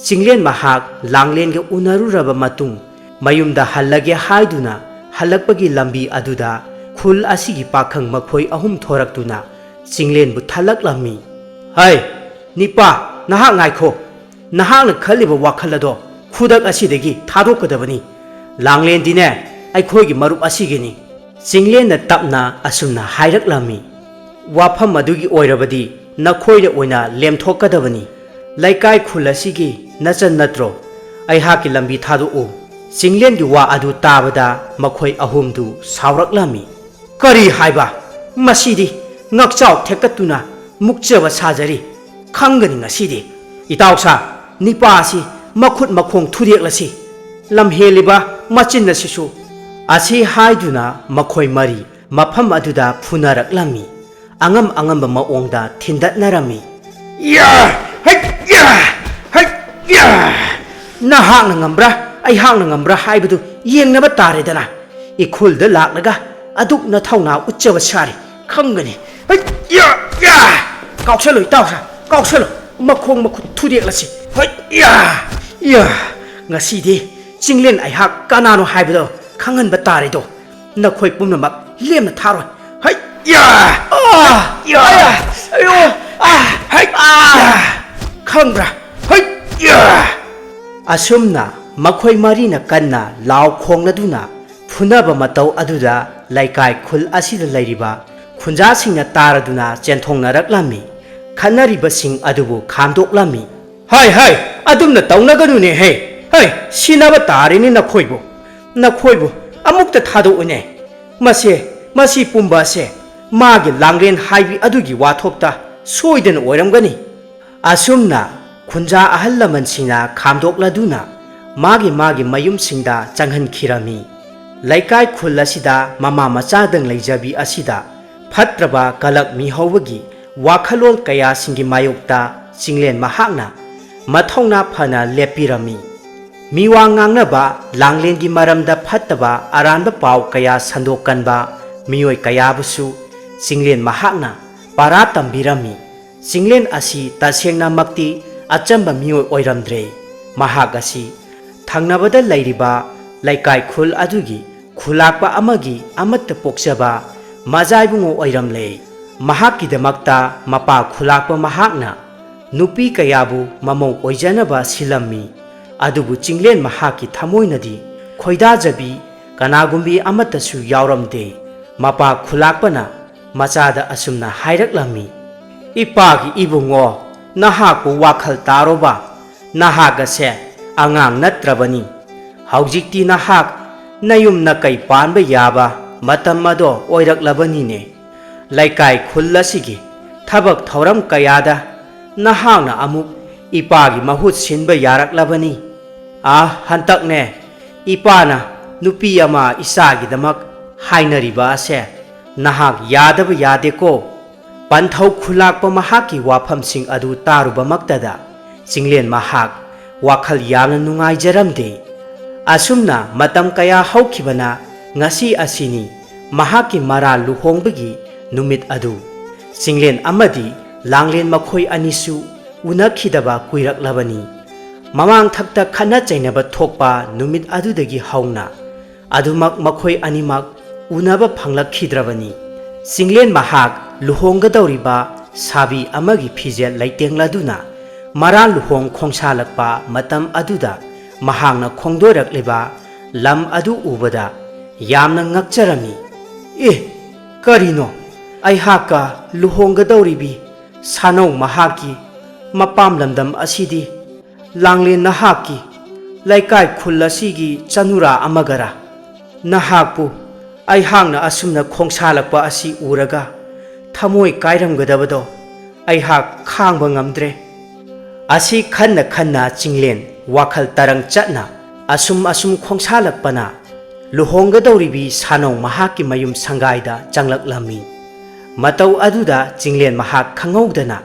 ꯆꯤꯡꯂꯦꯟ ꯃꯍꯥꯛ ꯂꯥꯡꯂꯦꯟꯒ ꯎꯅꯔꯨꯔꯕ ꯃꯇꯨꯡ ꯃꯌꯨꯝꯗ ꯍꯜꯂꯒꯦ ꯍꯥꯏꯗꯨꯅ ꯍꯜꯂꯛꯄꯒꯤ ꯂꯝꯕꯤ ꯑꯗꯨꯗ ꯈꯨꯜ ꯑꯁꯤꯒꯤ ꯄꯥꯈꯪ ꯃꯈꯣꯏ ꯑꯍꯨꯝ ꯊꯣꯔꯛꯇꯨꯅ ꯆꯤꯡꯂꯦꯟꯕꯨ ꯊꯜꯂꯛꯂꯝꯃꯤ ꯍꯩ ꯅꯤꯄꯥ ꯅꯍꯥꯛ ꯉꯥꯏꯈꯣ ꯅꯍꯥꯛꯅ ꯈꯜꯂꯤꯕ ꯋꯥꯈꯜ ꯑꯗꯣ ꯈꯨꯗꯛ ꯑꯁꯤꯗꯒꯤ ꯊꯥꯗꯣꯛꯀꯗꯕꯅꯤ ꯂꯥꯡꯂꯦꯟꯗꯤꯅꯦ ꯑꯩꯈꯣꯏꯒꯤ ꯃꯔꯨꯞ ꯑꯁꯤꯒꯤꯅꯤ ꯆꯤꯡꯂꯦꯟꯅ ꯇꯞꯅ ꯑꯁꯨꯝꯅ ꯍꯥꯏꯔꯛꯂꯝꯃꯤ ꯋꯥꯐꯝ ꯑꯗꯨꯒꯤ ꯑꯣꯏꯔꯕꯗꯤ ꯅꯈꯣꯏꯅ ꯑꯣꯏꯅ ꯂꯦꯝꯊꯣꯛꯀꯗꯕꯅꯤ ꯂꯩꯀꯥꯏ ꯈꯨꯜ ꯑꯁꯤꯒꯤ ꯅꯆꯟ ꯅꯠꯇ꯭ꯔꯣ ꯑꯩꯍꯥꯛꯀꯤ ꯂꯝꯕꯤ ꯊꯥꯗꯣꯛꯎ ꯆꯤꯡꯂꯦꯟꯒꯤ ꯋꯥ ꯑꯗꯨ ꯇꯥꯕꯗ ꯃꯈꯣꯏ ꯑꯍꯨꯝꯗꯨ ꯁꯥꯎꯔꯛꯂꯝꯃꯤ ꯀꯔꯤ ꯍꯥꯏꯕ ꯃꯁꯤꯗꯤ ꯉꯛꯆꯥꯎ ꯊꯦꯛꯀꯠꯇꯨꯅ ꯃꯨꯛꯆꯕ ꯁꯥꯖꯔꯤ ꯈꯪꯒꯅꯤ ꯉꯁꯤꯗꯤ ꯏꯇꯥꯎꯁꯥ ꯅꯤꯄꯥ ꯑꯁꯤ ꯃꯈꯨꯠ ꯃꯈꯣꯡ ꯊꯨꯗꯦꯛꯂꯁꯤ ꯂꯝꯍꯦꯜꯂꯤꯕ ꯃꯆꯤꯟ ꯑꯁꯤꯁꯨ ꯑꯁꯤ ꯍꯥꯏꯗꯨꯅ ꯃꯈꯣꯏ ꯃꯔꯤ ꯃꯐꯝ ꯑꯗꯨꯗ ꯐꯨꯅꯔꯛꯂꯝꯃꯤ ꯑꯉꯝꯕ ꯃꯑꯣꯡꯗ ꯊꯤꯟꯗꯠꯅꯔꯝꯃꯤ ꯌꯥ ꯅꯍꯥꯛꯅ ꯉꯝꯕ꯭ꯔꯥ ꯑꯩꯍꯥꯛꯅ ꯉꯝꯕ꯭ꯔꯥ ꯍꯥꯏꯕꯗꯨ ꯌꯦꯡꯅꯕ ꯇꯥꯔꯦꯗꯅ ꯏꯈꯨꯜꯗ ꯂꯥꯛꯂꯒ ꯑꯗꯨꯛ ꯅꯊꯧꯅꯥ ꯎꯠꯆꯕ ꯁꯥꯔꯤ ꯈꯪꯒꯅꯤ ꯀꯥꯎꯁꯜꯂꯨ ꯏꯇꯥꯎꯁꯥ ꯀꯥꯎꯁꯜꯂꯨ ꯃꯈꯣꯡ ꯃꯈꯨꯠ ꯊꯨꯗꯦꯛꯂꯁꯤ ꯉꯁꯤꯗꯤ ꯆꯤꯡꯂꯦꯟ ꯑꯩꯍꯥꯛ ꯀꯅꯥꯅꯣ ꯍꯥꯏꯕꯗꯣ ꯈꯪꯍꯟꯕ ꯇꯥꯔꯦꯗꯣ ꯅꯈꯣꯏ ꯄꯨꯝꯅꯃꯛ ꯂꯦꯝꯅ ꯊꯥꯔꯣꯏ ꯈꯪꯕ꯭ꯔꯥ ꯑꯁꯨꯝꯅ ꯃꯈꯣꯏ ꯃꯔꯤꯅ ꯀꯟꯅ ꯂꯥꯎ ꯈꯣꯡꯂꯗꯨꯅ ꯐꯨꯅꯕ ꯃꯇꯧ ꯑꯗꯨꯗ ꯂꯩꯀꯥꯏ ꯈꯨꯜ ꯑꯁꯤꯗ ꯂꯩꯔꯤꯕ ꯈꯨꯟꯖꯥꯁꯤꯡꯅ ꯇꯥꯔꯗꯨꯅ ꯆꯦꯟꯊꯣꯡꯅꯔꯛꯂꯝꯃꯤ ꯈꯟꯅꯔꯤꯕꯁꯤꯡ ꯑꯗꯨꯕꯨ ꯈꯥꯝꯗꯣꯛꯂꯝꯃꯤ ꯍꯩ ꯑꯗꯨꯝꯅ ꯇꯧꯅꯒꯅꯨꯅꯦ ꯍꯩ ꯁꯤꯅꯕ ꯇꯥꯔꯦꯅꯦ ꯅꯈꯣꯏꯕꯨ ꯑꯃꯨꯛꯇ ꯊꯥꯗꯣꯛꯎꯅꯦ ꯃꯁꯤ ꯄꯨꯝꯕ ꯑꯁꯦ ꯃꯥꯒꯤ ꯂꯥꯡꯂꯦꯟ ꯍꯥꯏꯕꯤ ꯑꯗꯨꯒꯤ ꯋꯥꯊꯣꯛꯇ ꯁꯣꯏꯗꯅ ꯑꯣꯏꯔꯝꯒꯅꯤ ꯑꯁꯨꯝꯅ ꯈꯨꯟꯖꯥ ꯑꯍꯜ ꯂꯃꯟꯁꯤꯡꯅ ꯈꯥꯝꯗꯣꯛꯂꯗꯨꯅ ꯃꯥꯒꯤ ꯃꯌꯨꯝꯁꯤꯡꯗ ꯆꯪꯍꯟꯈꯤꯔꯝꯃꯤ ꯂꯩꯀꯥꯏ ꯈꯨꯜ ꯑꯁꯤꯗ ꯃꯃꯥ ꯃꯆꯥꯗꯪ ꯂꯩꯖꯕꯤ ꯑꯁꯤꯗ ꯐꯠꯇ꯭ꯔꯕ ꯀꯂꯛ ꯃꯤꯍꯧꯕꯒꯤ ꯋꯥꯈꯜꯂꯣꯟ ꯀꯌꯥꯁꯤꯡꯒꯤ ꯃꯥꯌꯣꯛꯇ ꯆꯤꯡꯂꯦꯟ ꯃꯍꯥꯛꯅ ꯃꯊꯧꯅꯥ ꯐꯅ ꯂꯦꯞꯄꯤꯔꯝꯃꯤ ꯃꯤꯋꯥ ꯉꯥꯡꯅꯕ ꯂꯥꯡꯂꯦꯟꯒꯤ ꯃꯔꯝꯗ ꯐꯠꯇꯕ ꯑꯔꯥꯟꯕ ꯄꯥꯎ ꯀꯌా ꯁꯟꯗꯣꯛꯀꯟꯕ ꯃꯤꯑꯣꯏ ꯀꯌꯥꯕꯨꯁꯨ ꯆꯤꯡꯂꯦꯟ ꯃꯍꯥꯛꯅ ꯄꯥꯔꯥ ꯇꯝꯕꯤꯔꯝꯃꯤ ꯆꯤꯡꯂꯦꯟ ꯑꯁꯤ ꯇꯁꯦꯡꯅꯃꯛꯇꯤ ꯑꯆꯝꯕ ꯃꯤꯑꯣꯏ ꯑꯣꯏꯔꯝꯗ꯭ꯔꯦ ꯃꯍꯥꯛ ꯑꯁꯤ ꯊꯪꯅꯕꯗ ꯂꯩꯔꯤꯕ ꯂꯩꯀꯥꯏ ꯈꯨꯜ ꯑꯗꯨꯒꯤ ꯈꯨꯂꯥꯛꯄ ꯑꯃꯒꯤ ꯑꯃꯠꯇ ꯄꯣꯛꯆꯕ ꯃꯖꯥꯏꯕꯨꯡꯉꯣ ꯑꯣꯏꯔꯝꯂꯦ ꯃꯍꯥꯛꯀꯤꯗꯃꯛꯇ ꯃꯄꯥ ꯈꯨꯂꯥꯛꯄ ꯃꯍꯥꯛꯅ ꯅꯨꯄꯤ ꯀꯌꯥꯕꯨ ꯃꯃꯧ ꯑꯣꯏꯖꯅꯕ ꯁꯤꯜꯂꯝꯃꯤ ꯑꯗꯨꯕꯨ ꯆꯤꯡꯂꯦꯟ ꯃꯍꯥꯛꯀꯤ ꯊꯃꯣꯏꯅꯗꯤ ꯈꯣꯏꯗꯥꯖꯕꯤ ꯀꯅꯥꯒꯨꯝꯕꯤ ꯑꯃꯠꯇꯁꯨ ꯌꯥꯎꯔꯝꯗꯦ ꯃꯄꯥ ꯈꯨꯂꯥꯛꯄꯅ ꯃꯆꯥꯗ ꯑꯁꯨꯝꯅ ꯍꯥꯏꯔꯛꯂꯝꯃꯤ ꯏꯄꯥꯒꯤ ꯏꯕꯨꯡꯉꯣ ꯅꯍꯥꯛꯄꯨ ꯋꯥꯈꯜ ꯇꯥꯔꯣꯕ ꯅꯍꯥꯛ ꯑꯁꯦ ꯑꯉꯥꯡ ꯅꯠꯇ꯭ꯔꯕꯅꯤ ꯍꯧꯖꯤꯛꯇꯤ ꯅꯍꯥꯛ ꯅꯌꯨꯝ ꯅꯀꯩ ꯄꯥꯟꯕ ꯌꯥꯕ ꯃꯇꯝ ꯑꯗꯣ ꯑꯣꯏꯔꯛꯂꯕꯅꯤꯅꯦ ꯂꯩꯀꯥꯏ ꯈꯨꯜ ꯑꯁꯤꯒꯤ ꯊꯕꯛ ꯊꯧꯔꯝ ꯀꯌꯥꯗ ꯅꯍꯥꯛꯅ ꯑꯃꯨꯛ ꯏꯄꯥꯒꯤ ꯃꯍꯨꯠ ꯁꯤꯟꯕ ꯌꯥꯔꯛꯂꯕꯅꯤ ꯍꯟꯇꯛꯅꯦ ꯏꯄꯥꯅ ꯅꯨꯄꯤ ꯑꯃ ꯏꯆꯥꯒꯤꯗꯃꯛ ꯍꯥꯏꯅꯔꯤꯕ ꯑꯁꯦ ꯅꯍꯥꯛ ꯌꯥꯗꯕ ꯌꯥꯗꯦꯀꯣ ꯄꯟꯊꯧ ꯈꯨꯂꯥꯛꯄ ꯃꯍꯥꯛꯀꯤ ꯋꯥꯐꯝꯁꯤꯡ ꯑꯗꯨ ꯇꯥꯔꯨꯕꯃꯛꯇꯗ ꯆꯤꯡꯂꯦꯟ ꯃꯍꯥꯛ ꯋꯥꯈꯜ ꯌꯥꯝꯅ ꯅꯨꯡꯉꯥꯏꯖꯔꯝꯗꯦ ꯑꯁꯨꯝꯅ ꯃꯇꯝ ꯀꯌꯥ ꯍꯧꯈꯤꯕꯅ ꯉꯁꯤ ꯑꯁꯤꯅꯤ ꯃꯍꯥꯛꯀꯤ ꯃꯔꯥꯜ ꯂꯨꯍꯣꯡꯕꯒꯤ ꯅꯨꯃꯤꯠ ꯑꯗꯨ ꯆꯤꯡꯂꯦꯟ ꯑꯃꯗꯤ ꯂꯥꯡꯂꯦꯟ ꯃꯈꯣꯏ ꯑꯅꯤꯁꯨ ꯎꯅꯈꯤꯗꯕ ꯀꯨꯏꯔꯛꯂꯕꯅꯤ ꯃꯃꯥꯡꯊꯛꯇ ꯈꯠꯅ ꯆꯩꯅꯕ ꯊꯣꯛꯄ ꯅꯨꯃꯤꯠ ꯑꯗꯨꯗꯒꯤ ꯍꯧꯅ ꯑꯗꯨꯃꯛ ꯃꯈꯣꯏ ꯑꯅꯤꯃꯛ ꯎꯅꯕ ꯐꯪꯂꯛꯈꯤꯗ꯭ꯔꯕꯅꯤ ꯆꯤꯡꯂꯦꯟ ꯃꯍꯥꯛ ꯂꯨꯍꯣꯡꯒꯗꯧꯔꯤꯕ ꯁꯥꯕꯤ ꯑꯃꯒꯤ ꯐꯤꯖꯦꯠ ꯂꯩꯇꯦꯡꯂꯗꯨꯅ ꯃꯔꯥꯜ ꯂꯨꯍꯣꯡ ꯈꯣꯡꯁꯥꯜꯂꯛꯄ ꯃꯇꯝ ꯑꯗꯨꯗ ꯃꯍꯥꯛꯅ ꯈꯣꯡꯗꯣꯏꯔꯛꯂꯤꯕ ꯂꯝ ꯑꯗꯨ ꯎꯕꯗ ꯌꯥꯝꯅ ꯉꯛꯆꯔꯝꯃꯤ ꯀꯔꯤꯅꯣ ꯑꯩꯍꯥꯛꯀ ꯂꯨꯍꯣꯡꯒꯗꯧꯔꯤꯕꯤ ꯁꯥꯅꯧ ꯃꯍꯥꯛꯀꯤ ꯃꯄꯥꯝ ꯂꯝꯗꯝ ꯑꯁꯤꯗꯤ ꯂꯥꯡꯂꯦꯟ ꯅꯍꯥꯛꯀꯤ ꯂꯩꯀꯥꯏ ꯈꯨꯜ ꯑꯁꯤꯒꯤ ꯆꯅꯨꯔꯥ ꯑꯃꯒꯔꯥ ꯅꯍꯥꯛꯄꯨ ꯑꯩꯍꯥꯛꯅ ꯑꯁꯨꯝꯅ ꯈꯣꯡꯁꯥꯜꯂꯛꯄ ꯑꯁꯤ ꯎꯔꯒ ꯊꯃꯣꯏ ꯀꯥꯏꯔꯝꯒꯗꯕꯗꯣ ꯑꯩꯍꯥꯛ ꯈꯥꯡꯕ ꯉꯝꯗ꯭ꯔꯦ ꯑꯁꯤ ꯈꯟꯅ ꯆꯤꯡꯂꯦꯟ ꯋꯥꯈꯜ ꯇꯔꯪ ꯆꯠꯅ ꯑꯁꯨꯝ ꯈꯣꯡꯁꯥꯜꯂꯛꯄꯅ ꯂꯨꯍꯣꯡꯒꯗꯧꯔꯤꯕꯤ ꯁꯥꯅꯧ ꯃꯍꯥꯛꯀꯤ ꯃꯌꯨꯝ ꯁꯪꯒꯥꯏꯗ ꯆꯪꯂꯛꯂꯝꯃꯤ ꯃꯇꯧ ꯑꯗꯨꯗ ꯆꯤꯡꯂꯦꯟ ꯃꯍꯥꯛ ꯈꯪꯍꯧꯗꯅ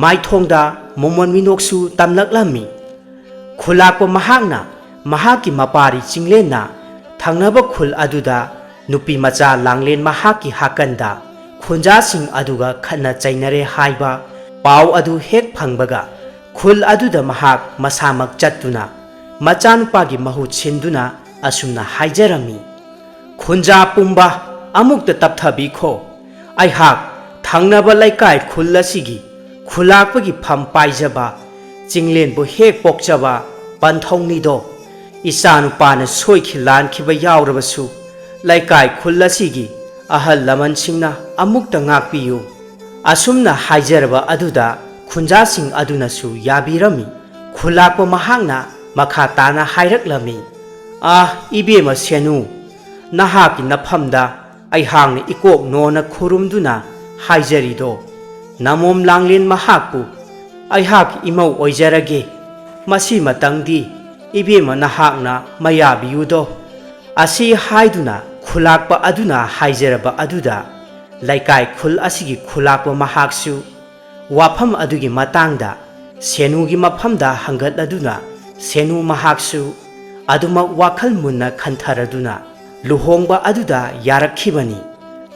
ꯃꯥꯏꯊꯣꯡꯗ ꯃꯣꯃꯣꯟ ꯃꯤꯅꯣꯛꯁꯨ ꯇꯝꯂꯛꯂꯝꯃꯤ ꯈꯨꯂꯥꯛꯄ ꯃꯍꯥꯛꯅ ꯃꯍꯥꯛꯀꯤ ꯃꯄꯥꯔꯤ ꯆꯤꯡꯂꯦꯟꯅ ꯊꯪꯅꯕ ꯈꯨꯜ ꯑꯗꯨꯗ ꯅꯨꯄꯤ ꯃꯆꯥ ꯂꯥꯡꯂꯦꯟ ꯃꯍꯥꯛꯀꯤ ꯍꯥꯀꯟꯗ ꯈꯨꯟꯖꯥꯁꯤꯡ ꯑꯗꯨꯒ ꯈꯠꯅ ꯆꯩꯅꯔꯦ ꯍꯥꯏꯕ ꯄꯥꯎ ꯑꯗꯨ ꯍꯦꯛ ꯐꯪꯕꯒ ꯈꯨꯜ ꯑꯗꯨꯗ ꯃꯍꯥꯛ ꯃꯁꯥꯃꯛ ꯆꯠꯇꯨꯅ ꯃꯆꯥꯅꯨꯄꯥꯒꯤ ꯃꯍꯨꯠ ꯁꯤꯟꯗꯨꯅ ꯑꯁꯨꯝꯅ ꯍꯥꯏꯖꯔꯝꯃꯤ ꯈꯨꯟꯖꯥ ꯄꯨꯝꯕ ꯑꯃꯨꯛꯇ ꯇꯞꯊꯕꯤꯈꯣ ꯑꯩꯍꯥꯛ ꯊꯪꯅꯕ ꯂꯩꯀꯥꯏ ꯈꯨꯜ ꯑꯁꯤꯒꯤ ꯈꯨꯂꯥꯛꯄꯒꯤ ꯐꯝ ꯄꯥꯏꯖꯕ ꯆꯤꯡꯂꯦꯟꯕꯨ ꯍꯦꯛ ꯄꯣꯛꯆꯕ ꯄꯟꯊꯧꯅꯤꯗꯣ ꯏꯆꯥꯅꯨꯄꯥꯅ ꯁꯣꯏꯈꯤ ꯂꯥꯟꯈꯤꯕ ꯌꯥꯎꯔꯕꯁꯨ ꯂꯩꯀꯥꯏ ꯈꯨꯜ ꯑꯁꯤꯒꯤ ꯑꯍꯜ ꯂꯃꯟꯁꯤꯡꯅ ꯑꯃꯨꯛꯇ ꯉꯥꯛꯄꯤꯌꯨ ꯑꯁꯨꯝꯅ ꯍꯥꯏꯖꯔꯕ ꯑꯗꯨꯗ ꯈꯨꯟꯖꯥꯁꯤꯡ ꯑꯗꯨꯅꯁꯨ ꯌꯥꯕꯤꯔꯝꯃꯤ ꯈꯨꯂꯥꯛꯄ ꯃꯍꯥꯛꯅ ꯃꯈꯥ ꯇꯥꯅ ꯍꯥꯏꯔꯛꯂꯝꯃꯤ ꯏꯕꯦꯝꯃ ꯁꯦꯅꯨ ꯅꯍꯥꯛꯀꯤ ꯅꯐꯝꯗ ꯑꯩꯍꯥꯛꯅ ꯏꯀꯣꯛ ꯅꯣꯅ ꯈꯨꯔꯨꯝꯗꯨꯅ ꯍꯥꯏꯖꯔꯤꯗꯣ ꯅꯃꯣꯝ ꯂꯥꯡꯂꯦꯟ ꯃꯍꯥꯛꯄꯨ ꯑꯩꯍꯥꯛꯀꯤ ꯏꯃꯧ ꯑꯣꯏꯖꯔꯒꯦ ꯃꯁꯤꯃꯇꯪꯗꯤ ꯏꯕꯦꯝꯃ ꯅꯍꯥꯛꯅ ꯃꯌꯥꯕꯤꯌꯨꯗꯣ ꯑꯁꯤ ꯍꯥꯏꯗꯨꯅ ꯈꯨꯂꯥꯛꯄ ꯑꯗꯨꯅ ꯍꯥꯏꯖꯔꯕ ꯑꯗꯨꯗ ꯂꯩꯀꯥꯏ ꯈꯨꯜ ꯑꯁꯤꯒꯤ ꯈꯨꯂꯥꯛꯄ ꯃꯍꯥꯛꯁꯨ ꯋꯥꯐꯝ ꯑꯗꯨꯒꯤ ꯃꯇꯥꯡꯗ ꯁꯦꯅꯨꯒꯤ ꯃꯐꯝꯗ ꯍꯪꯒꯠꯂꯗꯨꯅ ꯁꯦꯅꯨ ꯃꯍꯥꯛꯁꯨ ꯑꯗꯨꯃꯛ ꯋꯥꯈꯜ ꯃꯨꯟꯅ ꯈꯟꯊꯔꯗꯨꯅ ꯂꯨꯍꯣꯡꯕ ꯑꯗꯨꯗ ꯌꯥꯔꯛꯈꯤꯕꯅꯤ꯫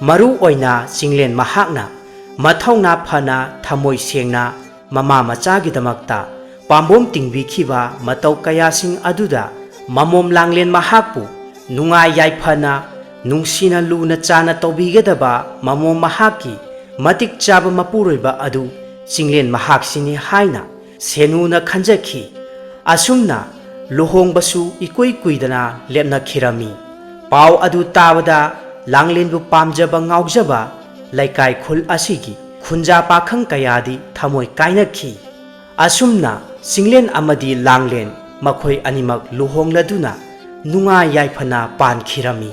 ꯃꯔꯨ ꯑꯣꯏꯅ ꯆꯤꯡꯂꯦꯟ ꯃꯍꯥꯛꯅ ꯃꯊꯧꯅꯥ ꯐꯅ ꯊꯃꯣꯏ ꯁꯦꯡꯅ ꯃꯃꯥ ꯃꯆꯥꯒꯤꯗꯃꯛꯇ ꯄꯥꯝꯕꯣꯝ ꯇꯤꯡꯕꯤꯈꯤꯕ ꯃꯇꯧ ꯀꯌꯥꯁꯤꯡ ꯑꯗꯨꯗ ꯃꯃꯣꯝ ꯂꯥꯡꯂꯦꯟ ꯃꯍꯥꯛꯄꯨ ꯅꯨꯡꯉꯥꯏ ꯌꯥꯏꯐꯅ ꯅꯨꯡꯁꯤꯅ ꯂꯨꯅ ꯆꯥꯅ ꯇꯧꯕꯤꯒꯗꯕ ꯃꯃꯣꯝ ꯃꯍꯥꯛꯀꯤ ꯃꯇꯤꯛ ꯆꯥꯕ ꯃꯄꯨꯔꯣꯏꯕ ꯑꯗꯨ ꯆꯤꯡꯂꯦꯟ ꯃꯍꯥꯛꯁꯤꯅꯤ ꯍꯥꯏꯅ ꯁꯦꯅꯨꯅ ꯈꯟꯖꯈꯤ꯫ ꯑꯁꯨꯝꯅ ꯂꯨꯍꯣꯡꯕꯁꯨ ꯏꯀꯨꯏ ꯀꯨꯏꯗꯅ ꯂꯦꯞꯅꯈꯤꯔꯝꯃꯤ꯫ ꯄꯥꯎ ꯑꯗꯨ ꯇꯥꯕꯗ ꯂꯥꯡꯂꯦꯟꯕꯨ ꯄꯥꯝꯖꯕ ꯉꯥꯎꯖꯕ ꯂꯩꯀꯥꯏ ꯈꯨꯜ ꯑꯁꯤꯒꯤ ꯈꯨꯟꯖꯥ ꯄꯥꯈꯪ ꯀꯌꯥꯗꯤ ꯊꯃꯣꯏ ꯀꯥꯏꯅꯈꯤ꯫ ꯑꯁꯨꯝꯅ ꯆꯤꯡꯂꯦꯟ ꯑꯃꯗꯤ ꯂꯥꯡꯂꯦꯟ ꯃꯈꯣꯏ ꯑꯅꯤꯃꯛ ꯂꯨꯍꯣꯡꯂꯗꯨꯅ ꯅꯨꯡꯉꯥꯏ ꯌꯥꯏꯐꯅ ꯄꯥꯟꯈꯤꯔꯝꯃꯤ꯫